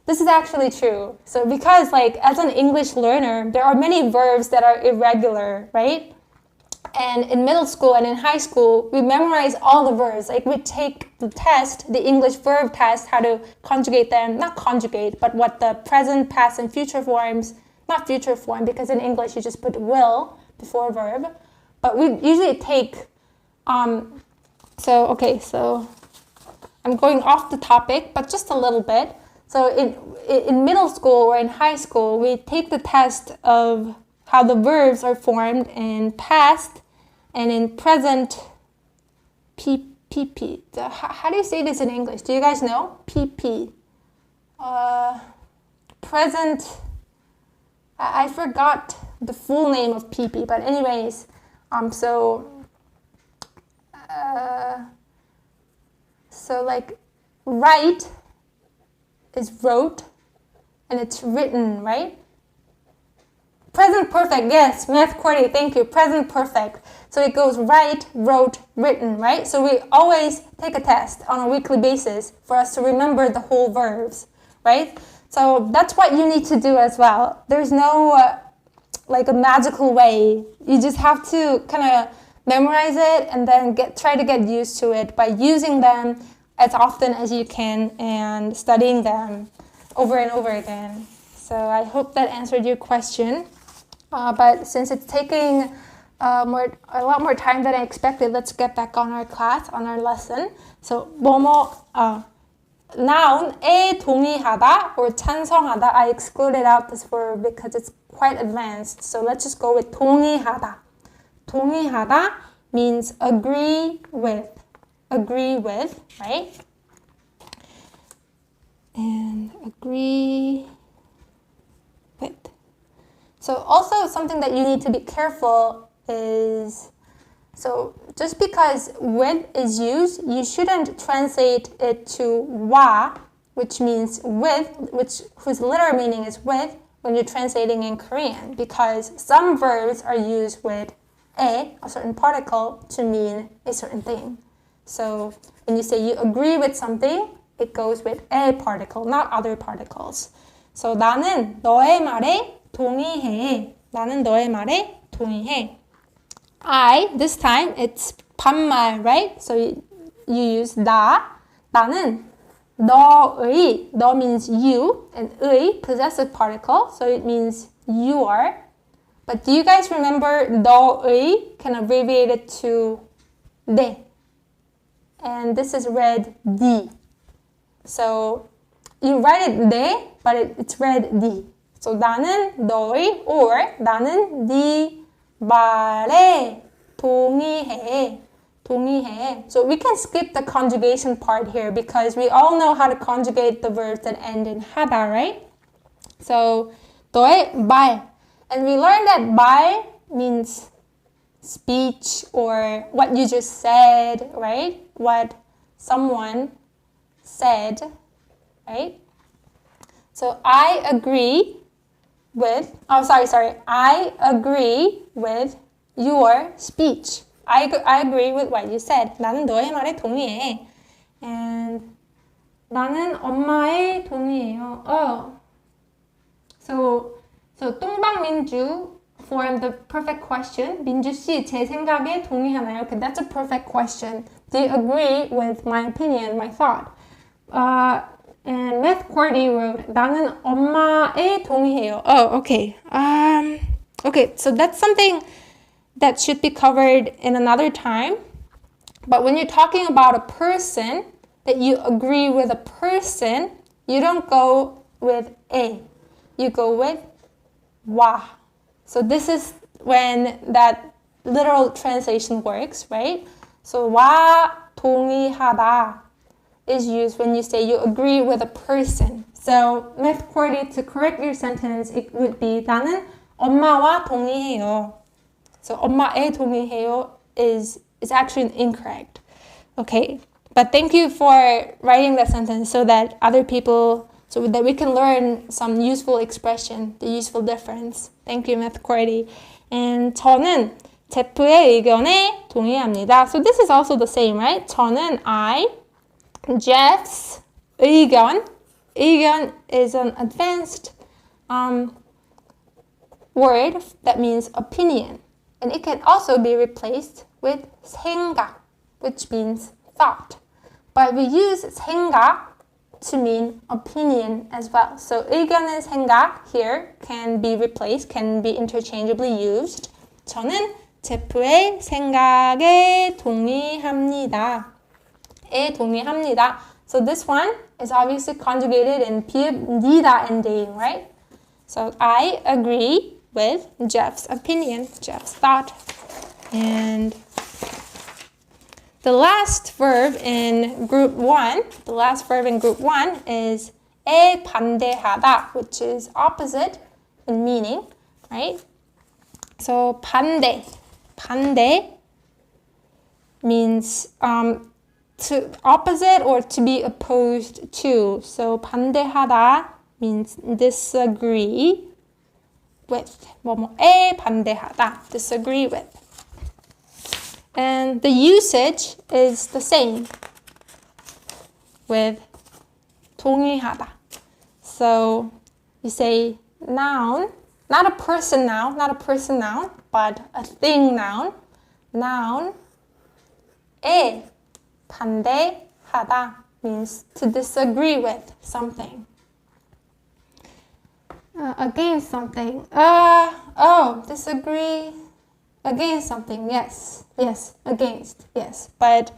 this is actually true. So because as an English learner, there are many verbs that are irregular, right? And in middle school and in high school, we memorize all the verbs. We take the test, the English verb test, how to conjugate them, not conjugate, but what the present, past, and future forms, not future form, because in English you just put will before verb. But we usually take, so I'm going off the topic, but just a little bit. So in middle school or in high school, we take the test of how the verbs are formed in past and in present. PP. How do you say this in English? Do you guys know? PP. Present. I forgot the full name of PP, but anyways, write is wrote, and it's written, right? Present perfect, yes, Math Cordy, thank you, present perfect. So it goes write, wrote, written, right? So we always take a test on a weekly basis for us to remember the whole verbs, right? So that's what you need to do as well. There's no a magical way. You just have to kind of memorize it and then try to get used to it by using them as often as you can and studying them over and over again. So I hope that answered your question. But since it's taking a lot more time than I expected, let's get back on our class, on our lesson. So noun에 동의하다 or 찬성하다. I excluded out this verb because it's quite advanced. So let's just go with 동의하다. 동의하다 means agree with, right? And agree with. So also something that you need to be careful is, so just because with is used, you shouldn't translate it to wa, which means with, whose literal meaning is with, when you're translating in Korean, because some verbs are used with a certain particle, to mean a certain thing. So When you say you agree with something, it goes with a particle, not other particles. So 나는 너의 말에 동의해. 나는 너의 말에 동의해. I, this time, it's 반말, right? So you use 나. 나는 너의, 너 means you, and 의, possessive particle, so it means you are. But do you guys remember 너의 can abbreviate it to 네? And this is read 네. So you write it 네, but it's read 네. So 나는 너의 or 나는 네 말에 동의해. 동의해. So we can skip the conjugation part here because we all know how to conjugate the verbs that end in 하다, right? So 너의 말. And we learned that 말 means speech or what you just said, right? What someone said, right? So I agree with, I agree with your speech. I agree with what you said. 나는 너의 말에 동의해. And 나는 엄마에 동의해요. Oh. So 똥방민주 formed the perfect question. 민주 씨, 제 생각에 동의하나요? Okay, that's a perfect question. Do you agree with my opinion, my thought? And Myth Cordy wrote, 나는 엄마에 동의해요. Oh, okay. Okay, so that's something that should be covered in another time. But when you're talking about a person, that you agree with a person, you don't go with a. You go with 와. So this is when that literal translation works, right? So 와 동의하다 is used when you say you agree with a person. So Myth Cordy, to correct your sentence, it would be 나는 엄마와 동의해요. So 엄마에 동의해요 is actually incorrect. Okay, but thank you for writing that sentence so that other people, so that we can learn some useful expression, the useful difference. Thank you, Myth Cordy. And 저는 제프의 의견에 동의합니다. So this is also the same, right? 저는 I, Jeff's 의견. 의견 is an advanced word that means opinion. And it can also be replaced with 생각, which means thought. But we use 생각 to mean opinion as well. So 의견 and 생각 here can be replaced, can be interchangeably used. 저는 제프의 생각에 동의합니다. 에 동의합니다. So this one is obviously conjugated in 니다 ending, right? So I agree with Jeff's opinion, Jeff's thought. And the last verb in group 1, is 에 반대하다, which is opposite in meaning, right? So 반대 means to opposite or to be opposed to. So 반대하다 means disagree with. 뭐뭐에 반대하다, disagree with. And the usage is the same with 동의하다. So you say noun, not a person noun, but a thing noun. Noun, 에 반대하다 means to disagree with something. Against something. Disagree against something. Yes, against. Yes, but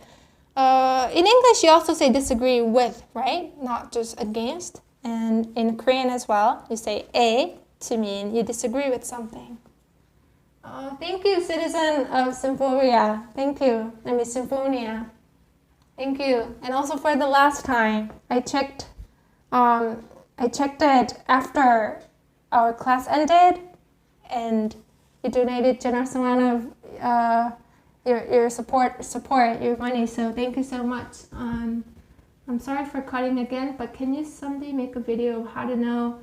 in English you also say disagree with, right? Not just against. And in Korean as well, you say 에 to mean you disagree with something. Thank you, citizen of Symphonia. Thank you. I mean Symphonia. Thank you. And also for the last time, I checked it after our class ended, and you donated generous amount of your support, your money. So thank you so much. I'm sorry for cutting again, but can you someday make a video of how to know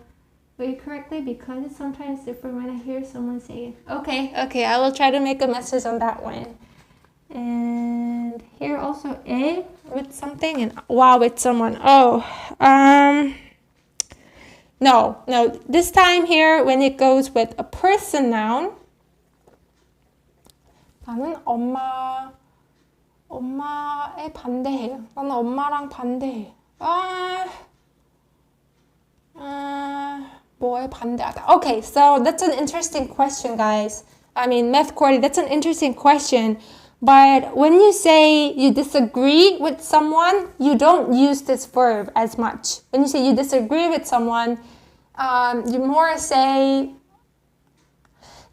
way correctly, because it's sometimes different when I hear someone say it. Okay, I will try to make a message on that one. And here also 에 with something and wow with someone. No. This time here, when it goes with a person noun, 나는 엄마에 반대해요. 나는 엄마랑 반대해. 뭐에 반대하다. Okay, so that's an interesting question, guys. I mean, Math Cordy, that's an interesting question. But when you say you disagree with someone, you don't use this verb as much. When you say you disagree with someone, you more say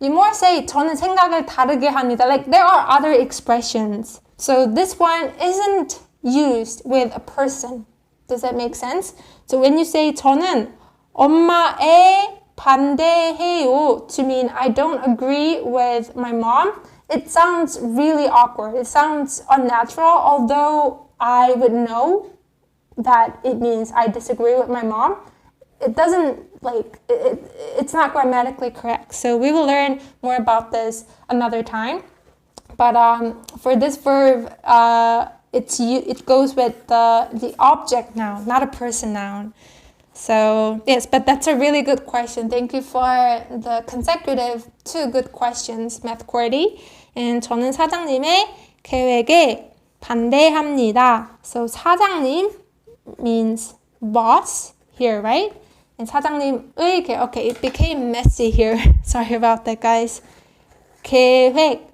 저는 생각을 다르게 합니다. Like there are other expressions. So this one isn't used with a person. Does that make sense? So when you say 저는 엄마에 반대해요 to mean I don't agree with my mom, it sounds really awkward. It sounds unnatural, although I would know that it means I disagree with my mom. It doesn't, it's not grammatically correct. So we will learn more about this another time. But for this verb, it goes with the object noun, not a person noun. So yes, but that's a really good question. Thank you for the consecutive 2 good questions, Math Cordy. And 저는 사장님의 계획에 반대합니다. So 사장님 means boss here, right? And 사장님의 계획. Okay, it became messy here. Sorry about that, guys. 계획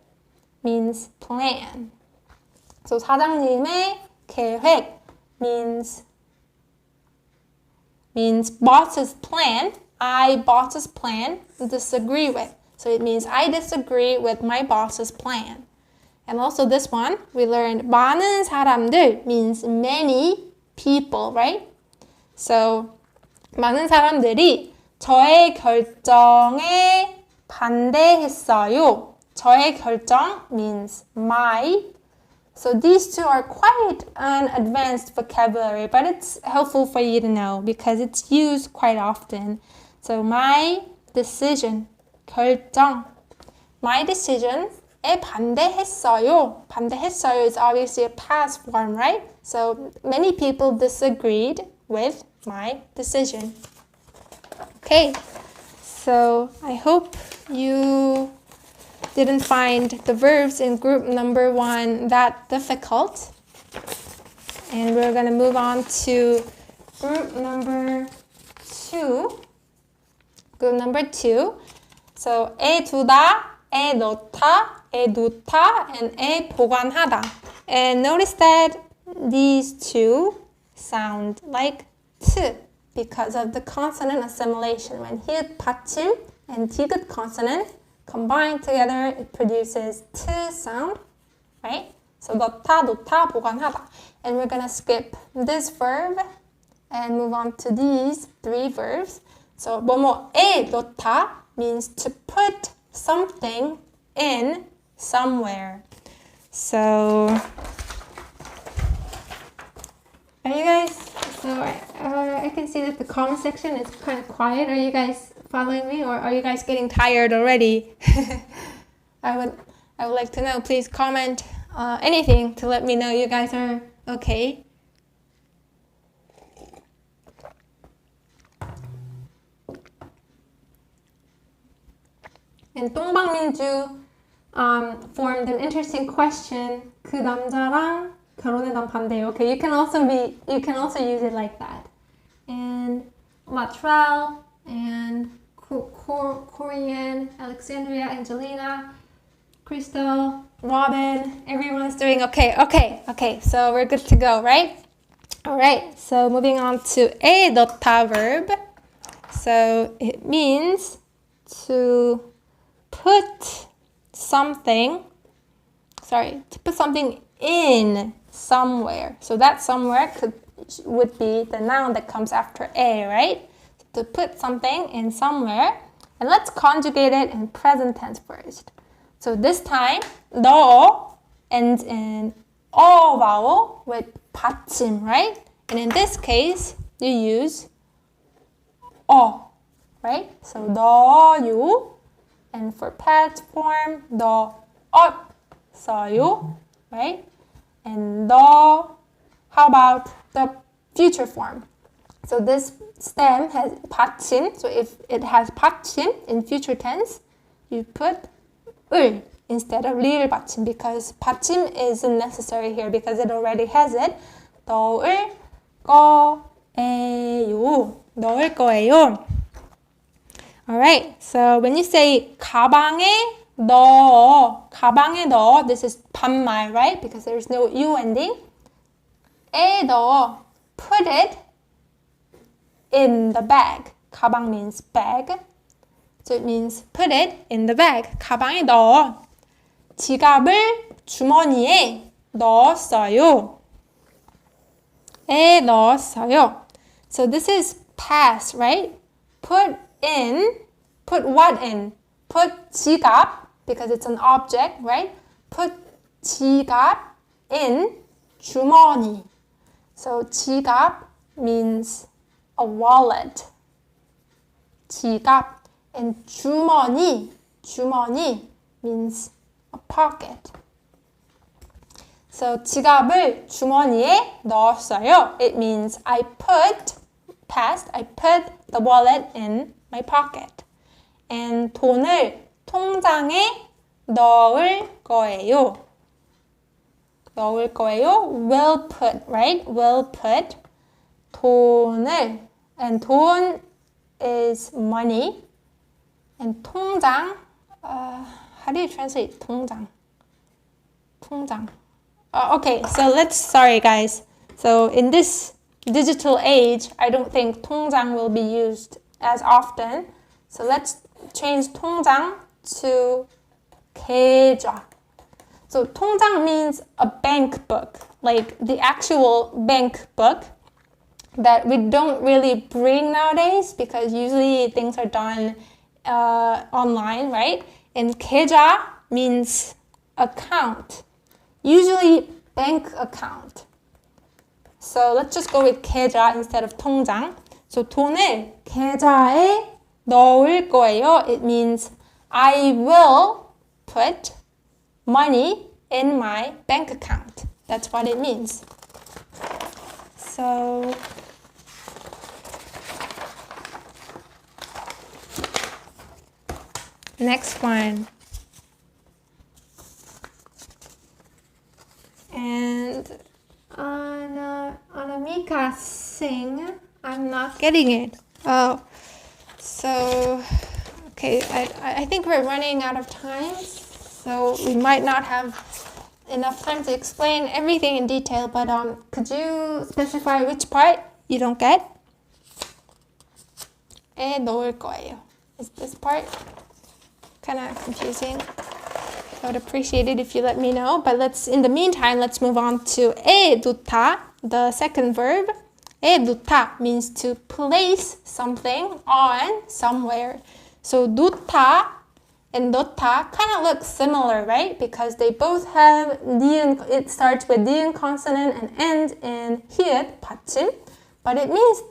means plan. So 사장님의 계획 means boss's plan. boss's plan, disagree with. So it means I disagree with my boss's plan. And also this one, we learned 많은 사람들 means many people, right? So 많은 사람들이 저의 결정에 반대했어요. 저의 결정 means my. So these 2 are quite an advanced vocabulary, but it's helpful for you to know because it's used quite often. So my decision, 결정. My decision에 반대했어요. 반대했어요 is obviously a past form, right? So many people disagreed with my decision. Okay, so I hope you didn't find the verbs in group number 1 that difficult. And we're going to move on to group number 2. Group number 2. So 에 두다, 에 넣다, 에 놓다, and 에 보관하다. And notice that these 2 sound like t because of the consonant assimilation. When 히읗 받침 and 디귿 consonant combined together, it produces t sound, right? So 넣다, 놓다, 보관하다. And we're gonna skip this verb and move on to these 3 verbs. So 뭐뭐에 넣다 means to put something in somewhere. So are you guys, I can see that the comment section is kind of quiet. Are you guys following me or are you guys getting tired already? I would like to know. Please comment anything to let me know you guys are okay. And 똥방민주 formed an interesting question. 그 남자랑 결혼에 난 반대요. Okay, you can also use it like that. And Latrell and Korean, Alexandria, Angelina, Crystal, Robin, everyone's doing okay. So we're good to go, right? All right. So moving on to 에 넣다 verb. So it means to put something in somewhere. So that somewhere would be the noun that comes after a, right? To put something in somewhere. And let's conjugate it in present tense first. So this time, 너 ends in 어 vowel with 받침, right? And in this case, you use 어, right? So 너요. And for past form, 너 없어요, right? And 너 How about the future form? So this stem has 받침. So if it has 받침 in future tense, you put 을 instead of 리을 받침 because 받침 isn't necessary here because it already has it. 넣을 거예요. 넣을 거예요. Alright, so when you say 가방에 넣어, 가방에 넣어, this is 반말, right? Because there's no U ending. 에 넣어, put it in the bag. 가방 means bag. So it means put it in the bag. 가방에 넣어. 지갑을 주머니에 넣었어요. 에 넣었어요. So this is past, right? Put what in? Put 지갑, because it's an object, right? Put 지갑 in 주머니. So 지갑 means a wallet. 지갑. And 주머니 means a pocket. So 지갑을 주머니에 넣었어요. It means I put the wallet in my pocket. And 돈을 통장에 넣을 거예요. 넣을 거예요. Will put, right? Will put. 돈을, and 돈 is money. And 통장, how do you translate 통장? 통장. Okay, so sorry guys. So in this digital age, I don't think 통장 will be used as often. So let's change 통장 to 계좌. So 통장 means a bank book, like the actual bank book that we don't really bring nowadays because usually things are done online, right? And 계좌 means account, usually bank account. So let's just go with 계좌 instead of 통장. So 돈을 계좌에 넣을 거예요. It means I will put money in my bank account. That's what it means. So next one. And Anamika sing. I'm not getting it. Oh, so okay. I think we're running out of time, so we might not have enough time to explain everything in detail. But could you specify which part you don't get? 에 넣을 거예요. Is this part kind of confusing? I would appreciate it if you let me know. But in the meantime, let's move on to 에 두다, the second verb. 에 두다 means to place something on somewhere. So 두다 and 놓다 kind of look similar, right? Because they both have it starts with 니은 consonant and ends in 히읗, 받침. But it means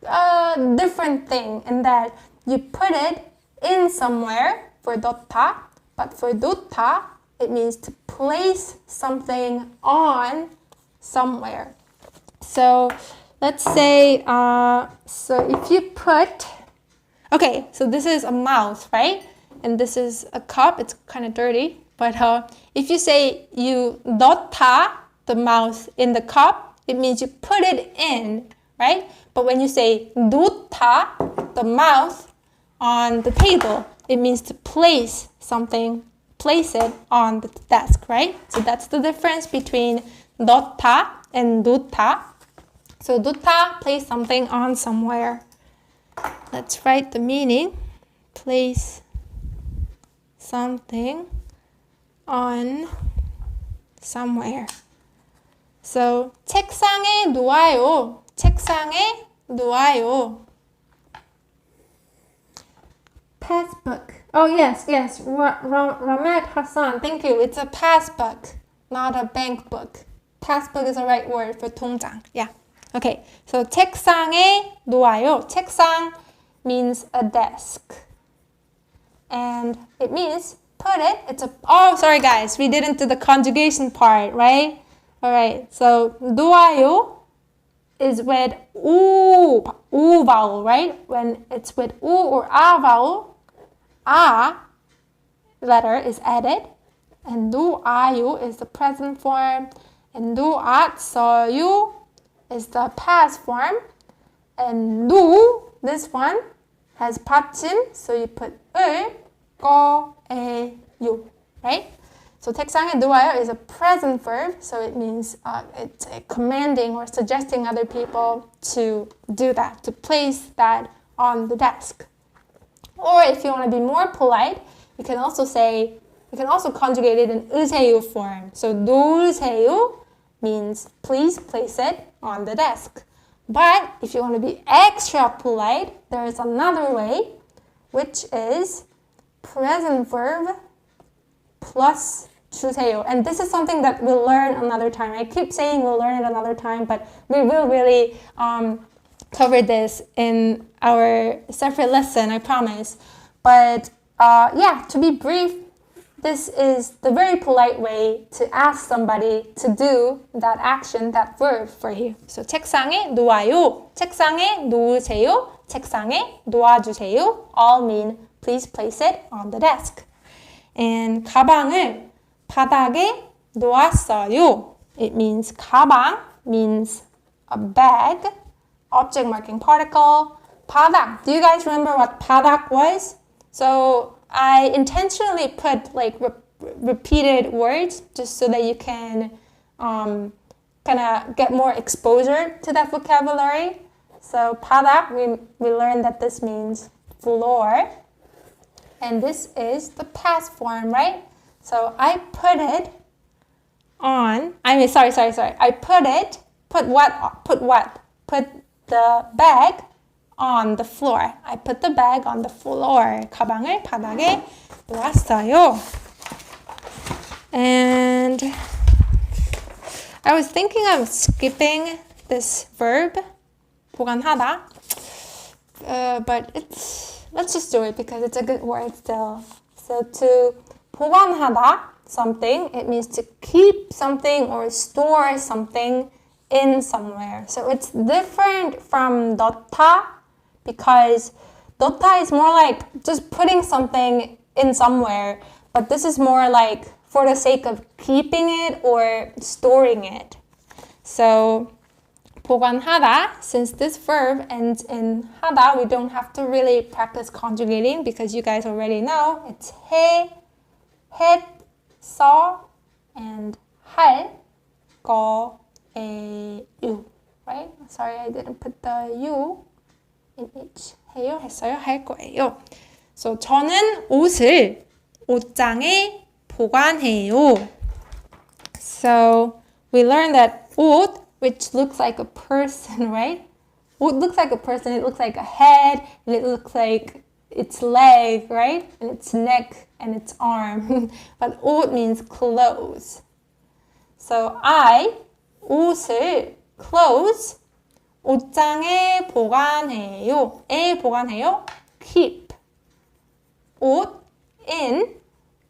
a different thing in that you put it in somewhere for 놓다. But for 두다, it means to place something on somewhere. So let's say, so if you put, okay, so this is a mouth, right? And this is a cup. It's kind of dirty. But if you say you 넣다, the mouth in the cup, it means you put it in, right? But when you say 놓다, the mouth on the table, it means to place something, place it on the desk, right? So that's the difference between 넣다 and 놓다. So 놓다, place something on somewhere. Let's write the meaning. Place something on somewhere. So 책상에 놓아요. 책상에 놓아요. Passbook. Oh, yes. Ramat Hassan, thank you. It's a passbook, not a bank book. Passbook is the right word for 통장. Yeah. Okay. So 책상에 놓아요. 책상 means a desk. And it means put it. Oh, sorry guys. We didn't do the conjugation part, right? Alright, so 놓아요 is with oo vowel, right? When it's with oo or a vowel, a letter is added, and 놓아요 is the present form, and 놓았어요 is the past form, and 놓, this one, has 받침, so you put 을, 거예요, right? So 책상에 놓아요 is a present verb, so it means it's commanding or suggesting other people to do that, to place that on the desk. Or if you want to be more polite, you can also conjugate it in 으세요 form. So 놓으세요 means please place it on the desk. But if you want to be extra polite, there is another way, which is present verb plus 주세요. And this is something that we'll learn another time. I keep saying we'll learn it another time, but we will really cover this in our separate lesson, I promise. But yeah, to be brief, this is the very polite way to ask somebody to do that action, that verb for you. So 책상에 놓아요, 책상에 놓으세요, 책상에 놓아주세요 all mean please place it on the desk. And 가방을 바닥에 놓았어요. It means 가방 means a bag, object marking particle. 바닥. Do you guys remember what 바닥 was? So I intentionally put like repeated words just so that you can kind of get more exposure to that vocabulary. So 바닥, we learned that this means floor. And this is the past form, right? So I put it on, I put the bag on the floor. I put the bag on the floor. 가방을 바닥에 놓았어요. And I was thinking of skipping this verb, 보관하다. But let's just do it because it's a good word still. So to 보관하다 something, it means to keep something or store something in somewhere. So it's different from 넣다 because 넣다 is more like just putting something in somewhere, but this is more like for the sake of keeping it or storing it. So 보관하다, since this verb ends in 하다, we don't have to really practice conjugating because you guys already know it's 해, 했, 써, and 할, 거예요, right? Sorry, I didn't put the you in each. 해요, 했어요, 할 거예요. So 저는 옷을 옷장에 보관해요. So we learned that 옷, which looks like a person, right? What looks like a person, it looks like a head, and it looks like its leg, right? And its neck and its arm. But 옷 means clothes. So I, 옷을, clothes, 옷장에 보관해요. 에 보관해요, keep. 옷, in,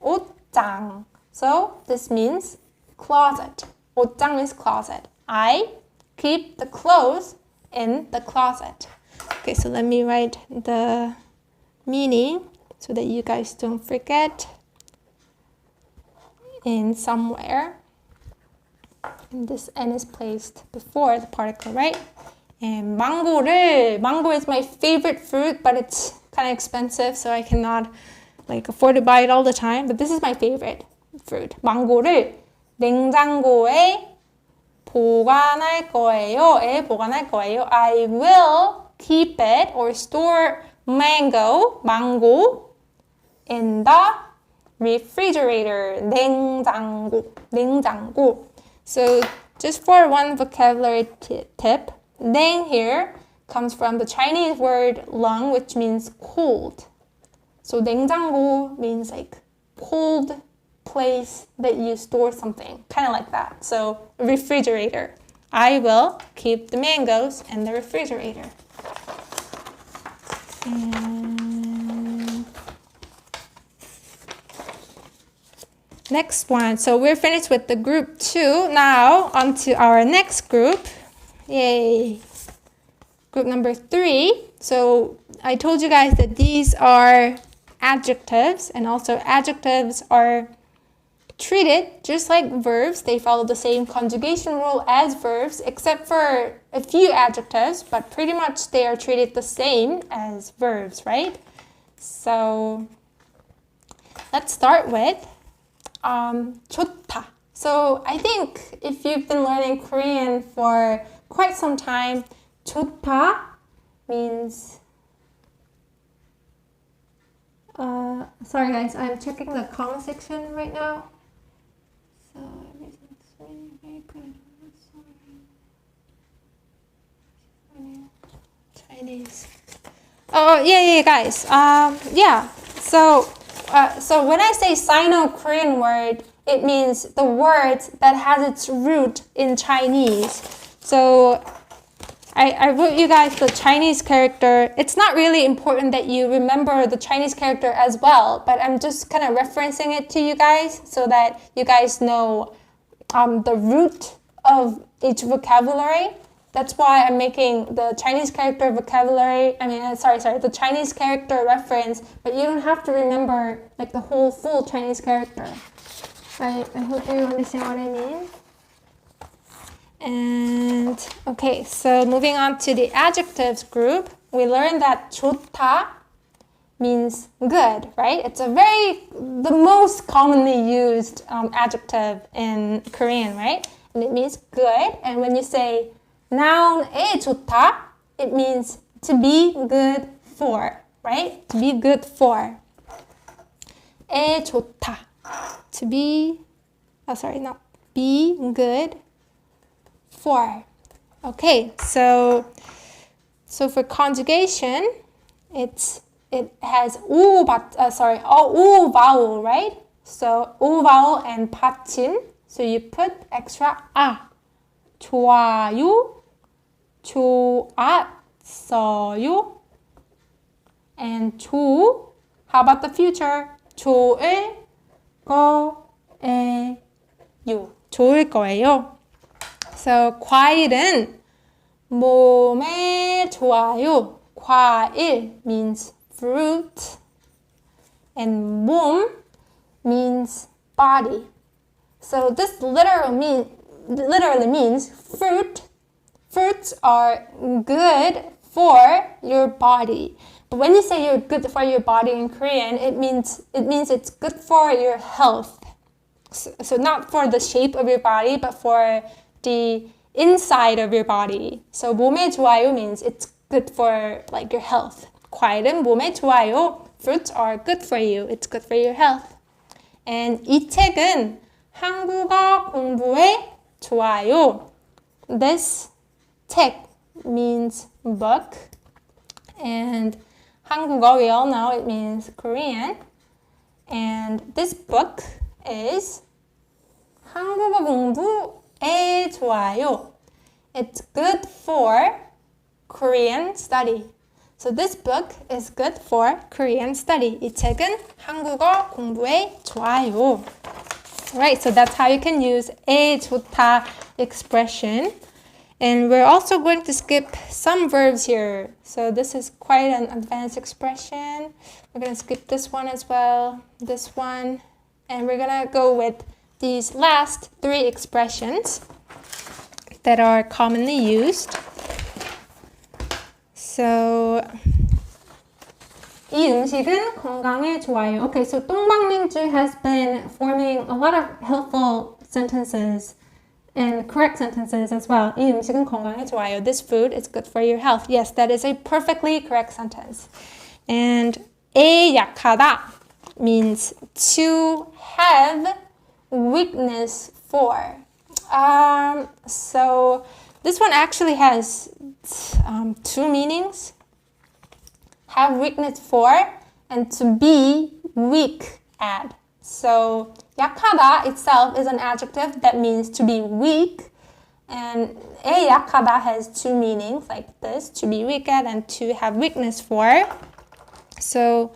옷장. So this means closet. 옷장 means closet. I keep the clothes in the closet. Okay, so let me write the meaning so that you guys don't forget in somewhere. And this N is placed before the particle, right? And mango is my favorite fruit, but it's kind of expensive, so I cannot afford to buy it all the time. But this is my favorite fruit. 망고를 냉장고에 보관할 거예요. 보관할 거예요. I will keep it or store mango in the refrigerator. 냉장고. So just for one vocabulary tip, 냉 here comes from the Chinese word 렁, which means cold. So 냉장고 means cold place that you store something, kind of like that. So refrigerator. I will keep the mangoes in the refrigerator. And Next one. So we're finished with the group 2. Now on to our next group. Yay. Group number 3. So I told you guys that these are adjectives, and also adjectives are treated just like verbs. They follow the same conjugation rule as verbs, except for a few adjectives, but pretty much they are treated the same as verbs, right? So let's start with 좋다. So I think if you've been learning Korean for quite some time, 좋다 means sorry guys, I'm checking the comment section right now. So everything's really very good. Chinese. Oh yeah, guys. Yeah. So when I say Sino-Korean word, it means the word that has its root in Chinese. So I wrote you guys the Chinese character. It's not really important that you remember the Chinese character as well, but I'm just kind of referencing it to you guys so that you guys know the root of each vocabulary. That's why I'm making the Chinese character vocabulary, the Chinese character reference, but you don't have to remember like the whole full Chinese character. I hope you understand what I mean. And okay, so moving on to the adjectives group, we learned that 좋다 means good, right? It's the most commonly used adjective in Korean, right? And it means good. And when you say noun에 좋다, it means to be good for, right? To be good for. 에 좋다. To be, be good for. Okay, so for conjugation, it has 오 vowel, right? So 오 vowel and 받침. So you put extra 아. 좋아요, 좋았어요, and 조. How about the future? 좋을 거예요. 좋을 거예요. So 과일은 몸에 좋아요. 과일 means fruit, and 몸 means body. So this literally means fruit. Fruits are good for your body. But when you say you're good for your body in Korean, it means it's good for your health. So not for the shape of your body, but for the inside of your body. So 몸에 좋아요 means it's good for like your health. 과일은 몸에 좋아요. Fruits are good for you. It's good for your health. And 이 책은 한국어 공부에 좋아요. This 책 means book, and 한국어, we all know it means Korean. And this book is 한국어 공부에 좋아요. It's good for Korean study. So this book is good for Korean study. 이 책은 한국어 공부에 좋아요. Right, so that's how you can use 에 좋다 expression. And we're also going to skip some verbs here. So this is quite an advanced expression. We're going to skip this one as well, this one. And we're going to go with these last 3 expressions that are commonly used. So 이 음식은 건강에 좋아요. Okay, so 똥방민주 has been forming a lot of helpful sentences and correct sentences as well. 이 음식은 건강에 좋아요. This food is good for your health. Yes, that is a perfectly correct sentence. And 에 약하다 means to have weakness for. So this one actually has 2 meanings. Have weakness for and to be weak at. So 약하다 itself is an adjective that means to be weak, and 에 약하다 has 2 meanings like this, to be weak at and to have weakness for. So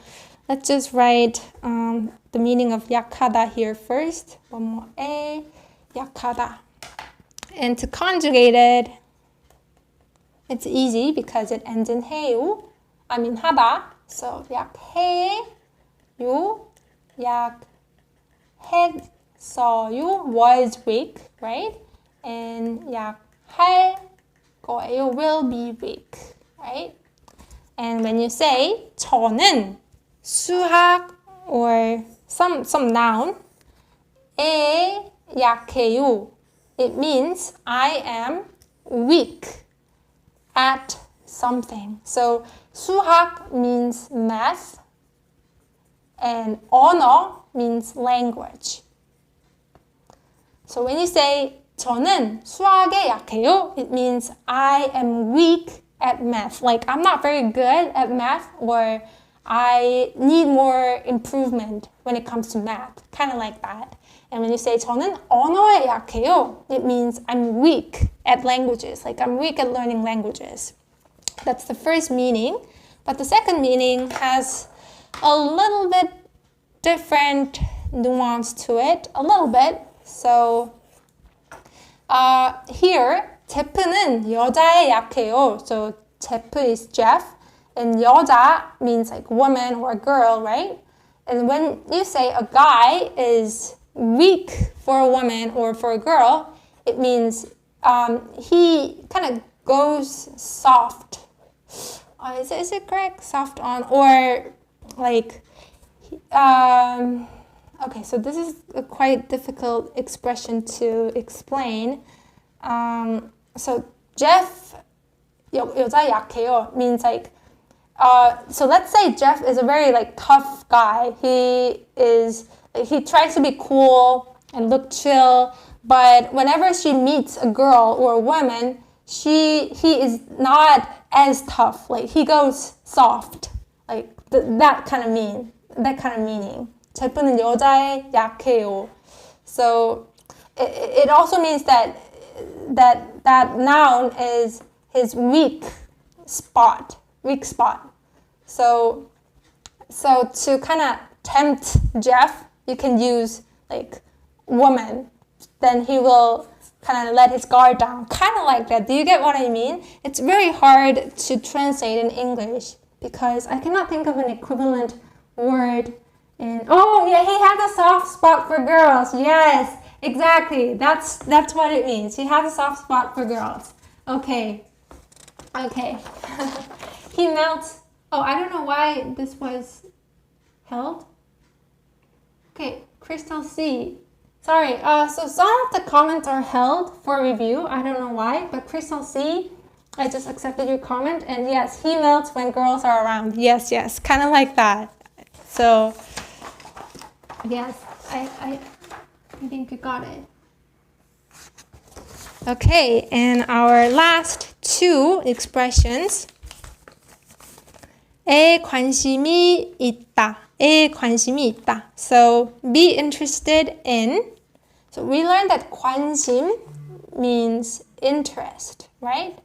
let's just write the meaning of 약하다 here first. 뭐뭐에 약하다. And to conjugate it, it's easy because it ends in 해요. I mean 하다. So 약해요, 약했어요 was weak, right? And 약할 거예요 will be weak, right? And when you say 저는 수학 or some noun 에 약해요, it means I am weak at something. So 수학 means math and 언어 means language. So when you say 저는 수학에 약해요, it means I am weak at math. Like I'm not very good at math, or I need more improvement when it comes to math. Kind of like that. And when you say 저는 언어에 약해요, it means I'm weak at languages. Like I'm weak at learning languages. That's the first meaning. But the second meaning has a little bit different nuance to it. A little bit. So here, 제프는 여자에 약해요. So 제프 is Jeff. And 여자 means like woman or girl, right? And when you say a guy is weak for a woman or for a girl, it means he kind of goes soft. Is it correct? Soft on, or like, okay, so this is a quite difficult expression to explain. So Jeff, 여자 약해요 means like, so let's say Jeff is a very like tough guy. He tries to be cool and look chill, but whenever she meets a girl or a woman, he is not as tough. Like he goes soft. Like that kind of meaning. 제프는 여자에 약해요. So it also means that noun is his weak spot. So to kind of tempt Jeff, you can use like woman. Then he will kind of let his guard down. Kind of like that. Do you get what I mean? It's very hard to translate in English because I cannot think of an equivalent word in... Oh, yeah, he has a soft spot for girls. Yes, exactly. That's what it means. He has a soft spot for girls. Okay. He melts... Oh, I don't know why this was held. Okay, Crystal C. Sorry, so some of the comments are held for review. I don't know why, but Crystal C, I just accepted your comment. And yes, he melts when girls are around. Yes, kind of like that. So, yes, I think you got it. Okay, and our last two expressions. 에 관심이 있다. 에 관심이 있다. So, be interested in. So, we learned that 관심 means interest, right?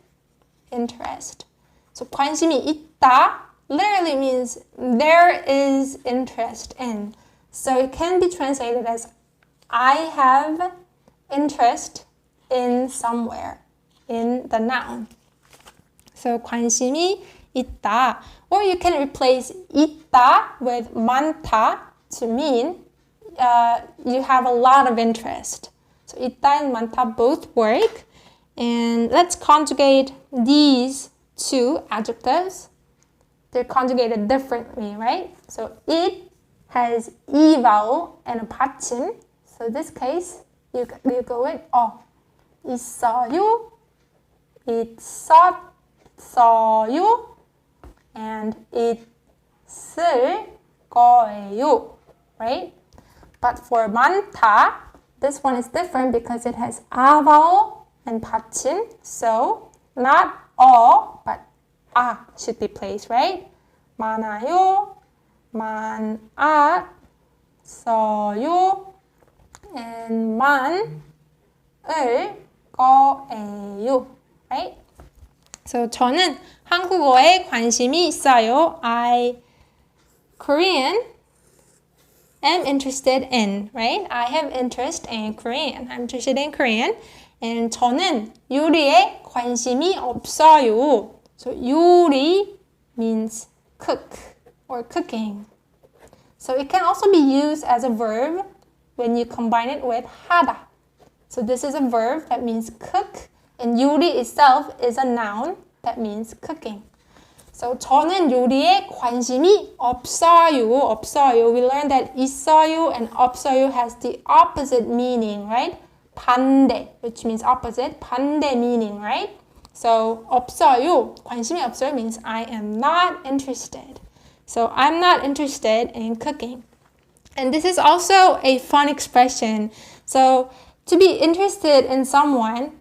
Interest. So, 관심이 있다 literally means there is interest in. So, it can be translated as I have interest in somewhere, in the noun. So, 관심이 있다. Or you can replace 있다 with 많다 to mean you have a lot of interest. So 있다 and 많다 both work. And let's conjugate these two adjectives. They're conjugated differently, right? So it has 이 vowel and a 받침. So in this case, you go with 있어요, 있었어요, and 있을 거예요, right? But for 많다, this one is different because it has 아 vowel and 받침. So not 어, but 아 should be placed, right? 많아요, 많았어요, and 만을 거예요, right? So 저는 한국어에 관심이 있어요. I Korean. Am interested in, right? I have interest in Korean. I'm interested in Korean. And 저는 요리에 관심이 없어요. So 요리 means cook or cooking. So it can also be used as a verb when you combine it with 하다. So this is a verb that means cook, and 요리 itself is a noun that means cooking. So 저는 요리에 관심이 없어요. 없어요. We learned that 있어요 and 없어요 has the opposite meaning, right? 반대, which means opposite. 반대 meaning, right? So 없어요, 관심이 없어요 means I am not interested. So I'm not interested in cooking. And this is also a fun expression. So to be interested in someone,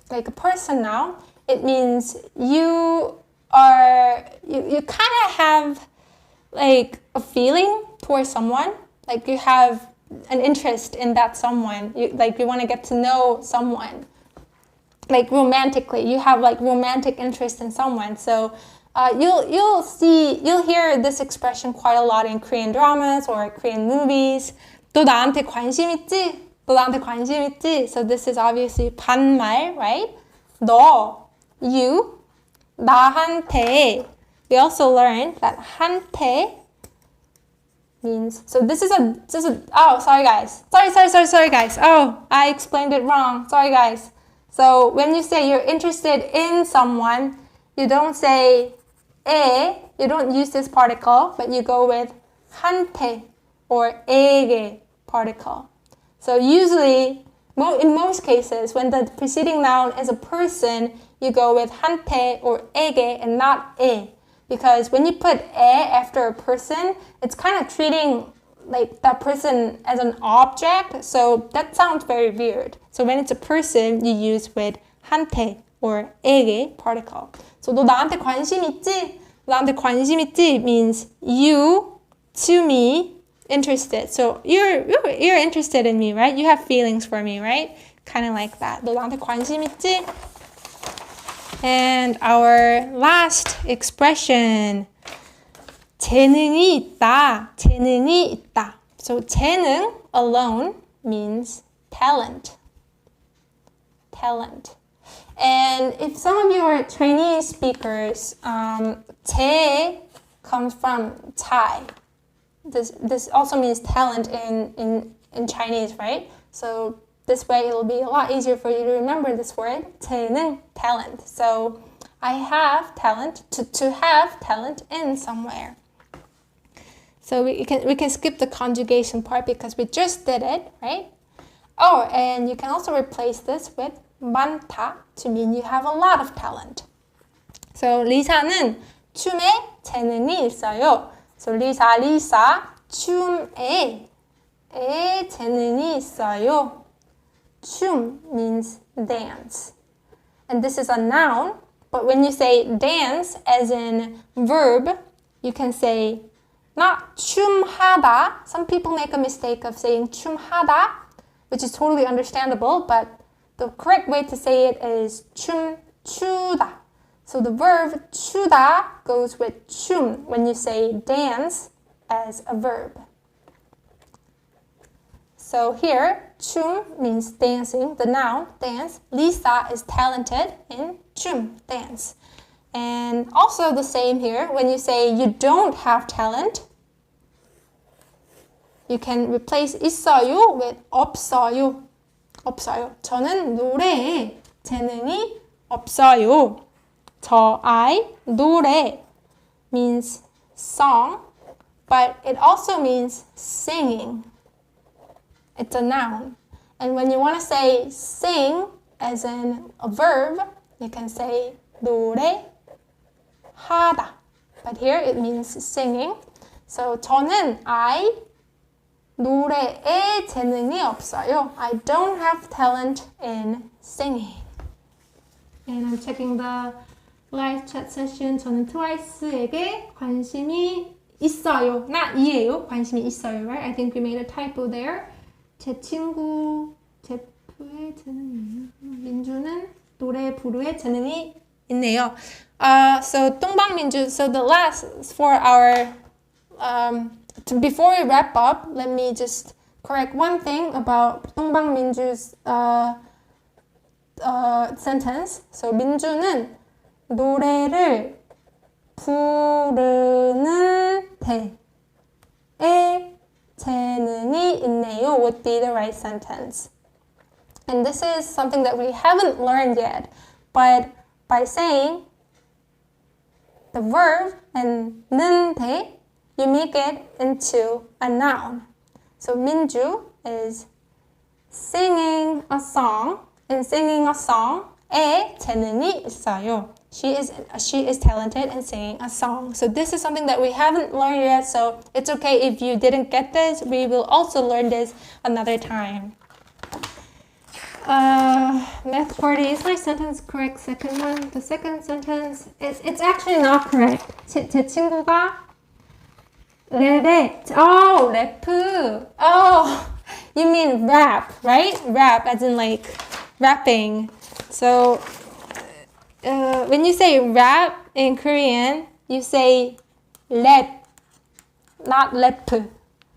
like a person now, it means you kind of have like a feeling towards someone, like you have an interest in that someone, you want to get to know someone, like romantically, you have like romantic interest in someone. So you'll hear this expression quite a lot in Korean dramas or Korean movies. 너 나한테 관심 있지? 너 나한테 관심 있지? So this is obviously 반말, right? 너, you, 나한테. We also learned that 한테 means, so this is oh, sorry guys. Sorry guys. Oh, I explained it wrong. Sorry guys. So when you say you're interested in someone, you don't say 에, you don't use this particle, but you go with 한테 or 에게 particle. So usually, in most cases, when the preceding noun is a person, you go with 한테 or 에게 and not 에. Because when you put 에 after a person, it's kind of treating like that person as an object, so that sounds very weird. So when it's a person, you use with 한테 or 에게 particle. So 너 나한테 관심 있지? 나한테 관심 있지 means you, to me, interested. So you're interested in me, right? You have feelings for me, right? Kind of like that. 너 나한테 관심 있지? And our last expression, 재능이 있다. 재능이 있다. So 재능 alone means talent. Talent. And if some of you are Chinese speakers, 재 comes from 잘. This also means talent in Chinese, right? So this way it'll be a lot easier for you to remember this word, 재능, talent. So I have talent, to have talent in somewhere. So we can skip the conjugation part because we just did it, right? Oh, and you can also replace this with 많다 to mean you have a lot of talent. So 리사는 춤에 재능이 있어요. So 리사 춤에 재능이 있어요. 춤 means dance. And this is a noun, but when you say dance as in verb, you can say not 춤하다. Some people make a mistake of saying 춤하다, which is totally understandable, but the correct way to say it is 춤추다. So the verb 추다 goes with 춤 when you say dance as a verb. So here, 춤 means dancing, the noun, dance. Lisa is talented in 춤, dance. And also the same here, when you say you don't have talent, you can replace 있어요 with 없어요. 없어요. 저는 노래에 재능이 없어요. I, 노래 means song, but it also means singing. It's a noun. And when you want to say sing as in a verb, you can say 노래 하다. But here it means singing. So 저는 I 노래에 재능이 없어요. I don't have talent in singing. And I'm checking the live chat session. 저는 트와이스에게 관심이 있어요. not 이에요. 관심이 있어요, right? I think we made a typo there. 제 친구 제프의 재능이 있네요. 민주는 노래 부르에 재능이 있네요. So 동방민주. So the last for our before we wrap up, let me just correct one thing about 동방민주's sentence. So 민주는 노래를 부르는 데에 재능이 있네요 would be the right sentence. And this is something that we haven't learned yet, but by saying the verb and 는데, you make it into a noun. So 민주 is singing a song, and singing a song에 재능이 있어요. She is talented in singing a song. So this is something that we haven't learned yet, so it's okay if you didn't get this. We will also learn this another time. Math party, is my sentence correct? Second one, the second sentence, it's actually not correct. 제 친구가 랩에, 래프. You mean rap, right? Rap, as in like rapping. So when you say rap in Korean, you say 랩, not 래프.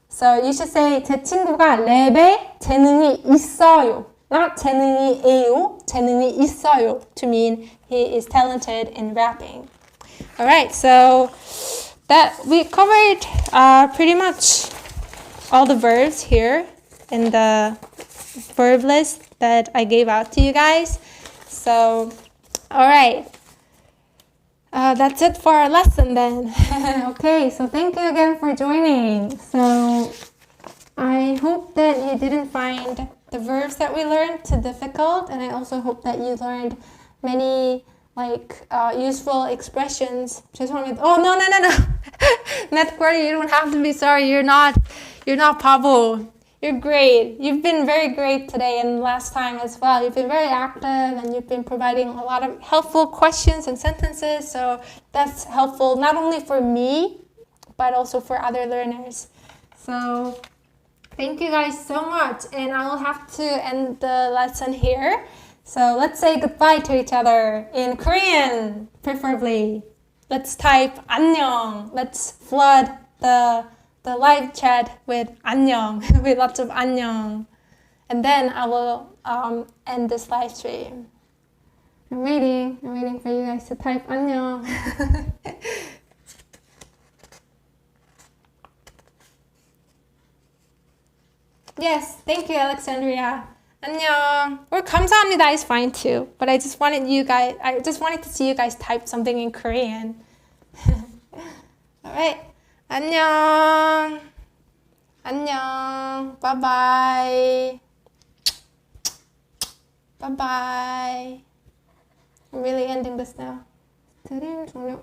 So you should say 제 친구가 랩에 재능이 있어요. Not 재능이에요, 재능이 있어요, to mean he is talented in rapping. Alright, so that we covered pretty much all the verbs here in the verb list that I gave out to you guys. So, alright. That's it for our lesson then. Okay, so thank you again for joining. So, I hope that you didn't find the verbs that we learned too difficult, and I also hope that you learned many useful expressions. 죄송합니다. Oh, no. Math quarter, you don't have to be sorry. You're not 바보. You're great. You've been very great today and last time as well. You've been very active and you've been providing a lot of helpful questions and sentences. So that's helpful not only for me, but also for other learners. So thank you guys so much. And I will have to end the lesson here. So let's say goodbye to each other in Korean, preferably. Let's type 안녕. Let's flood the live chat with 안녕, with lots of 안녕. And then I will end this live stream. I'm waiting for you guys to type 안녕. Yes, thank you, Alexandria. 안녕. Or 감사합니다 is fine too. But I just wanted to see you guys type something in Korean. Alright. 안녕. 안녕. Bye bye. Bye bye. I'm really ending this now. 드림 종료.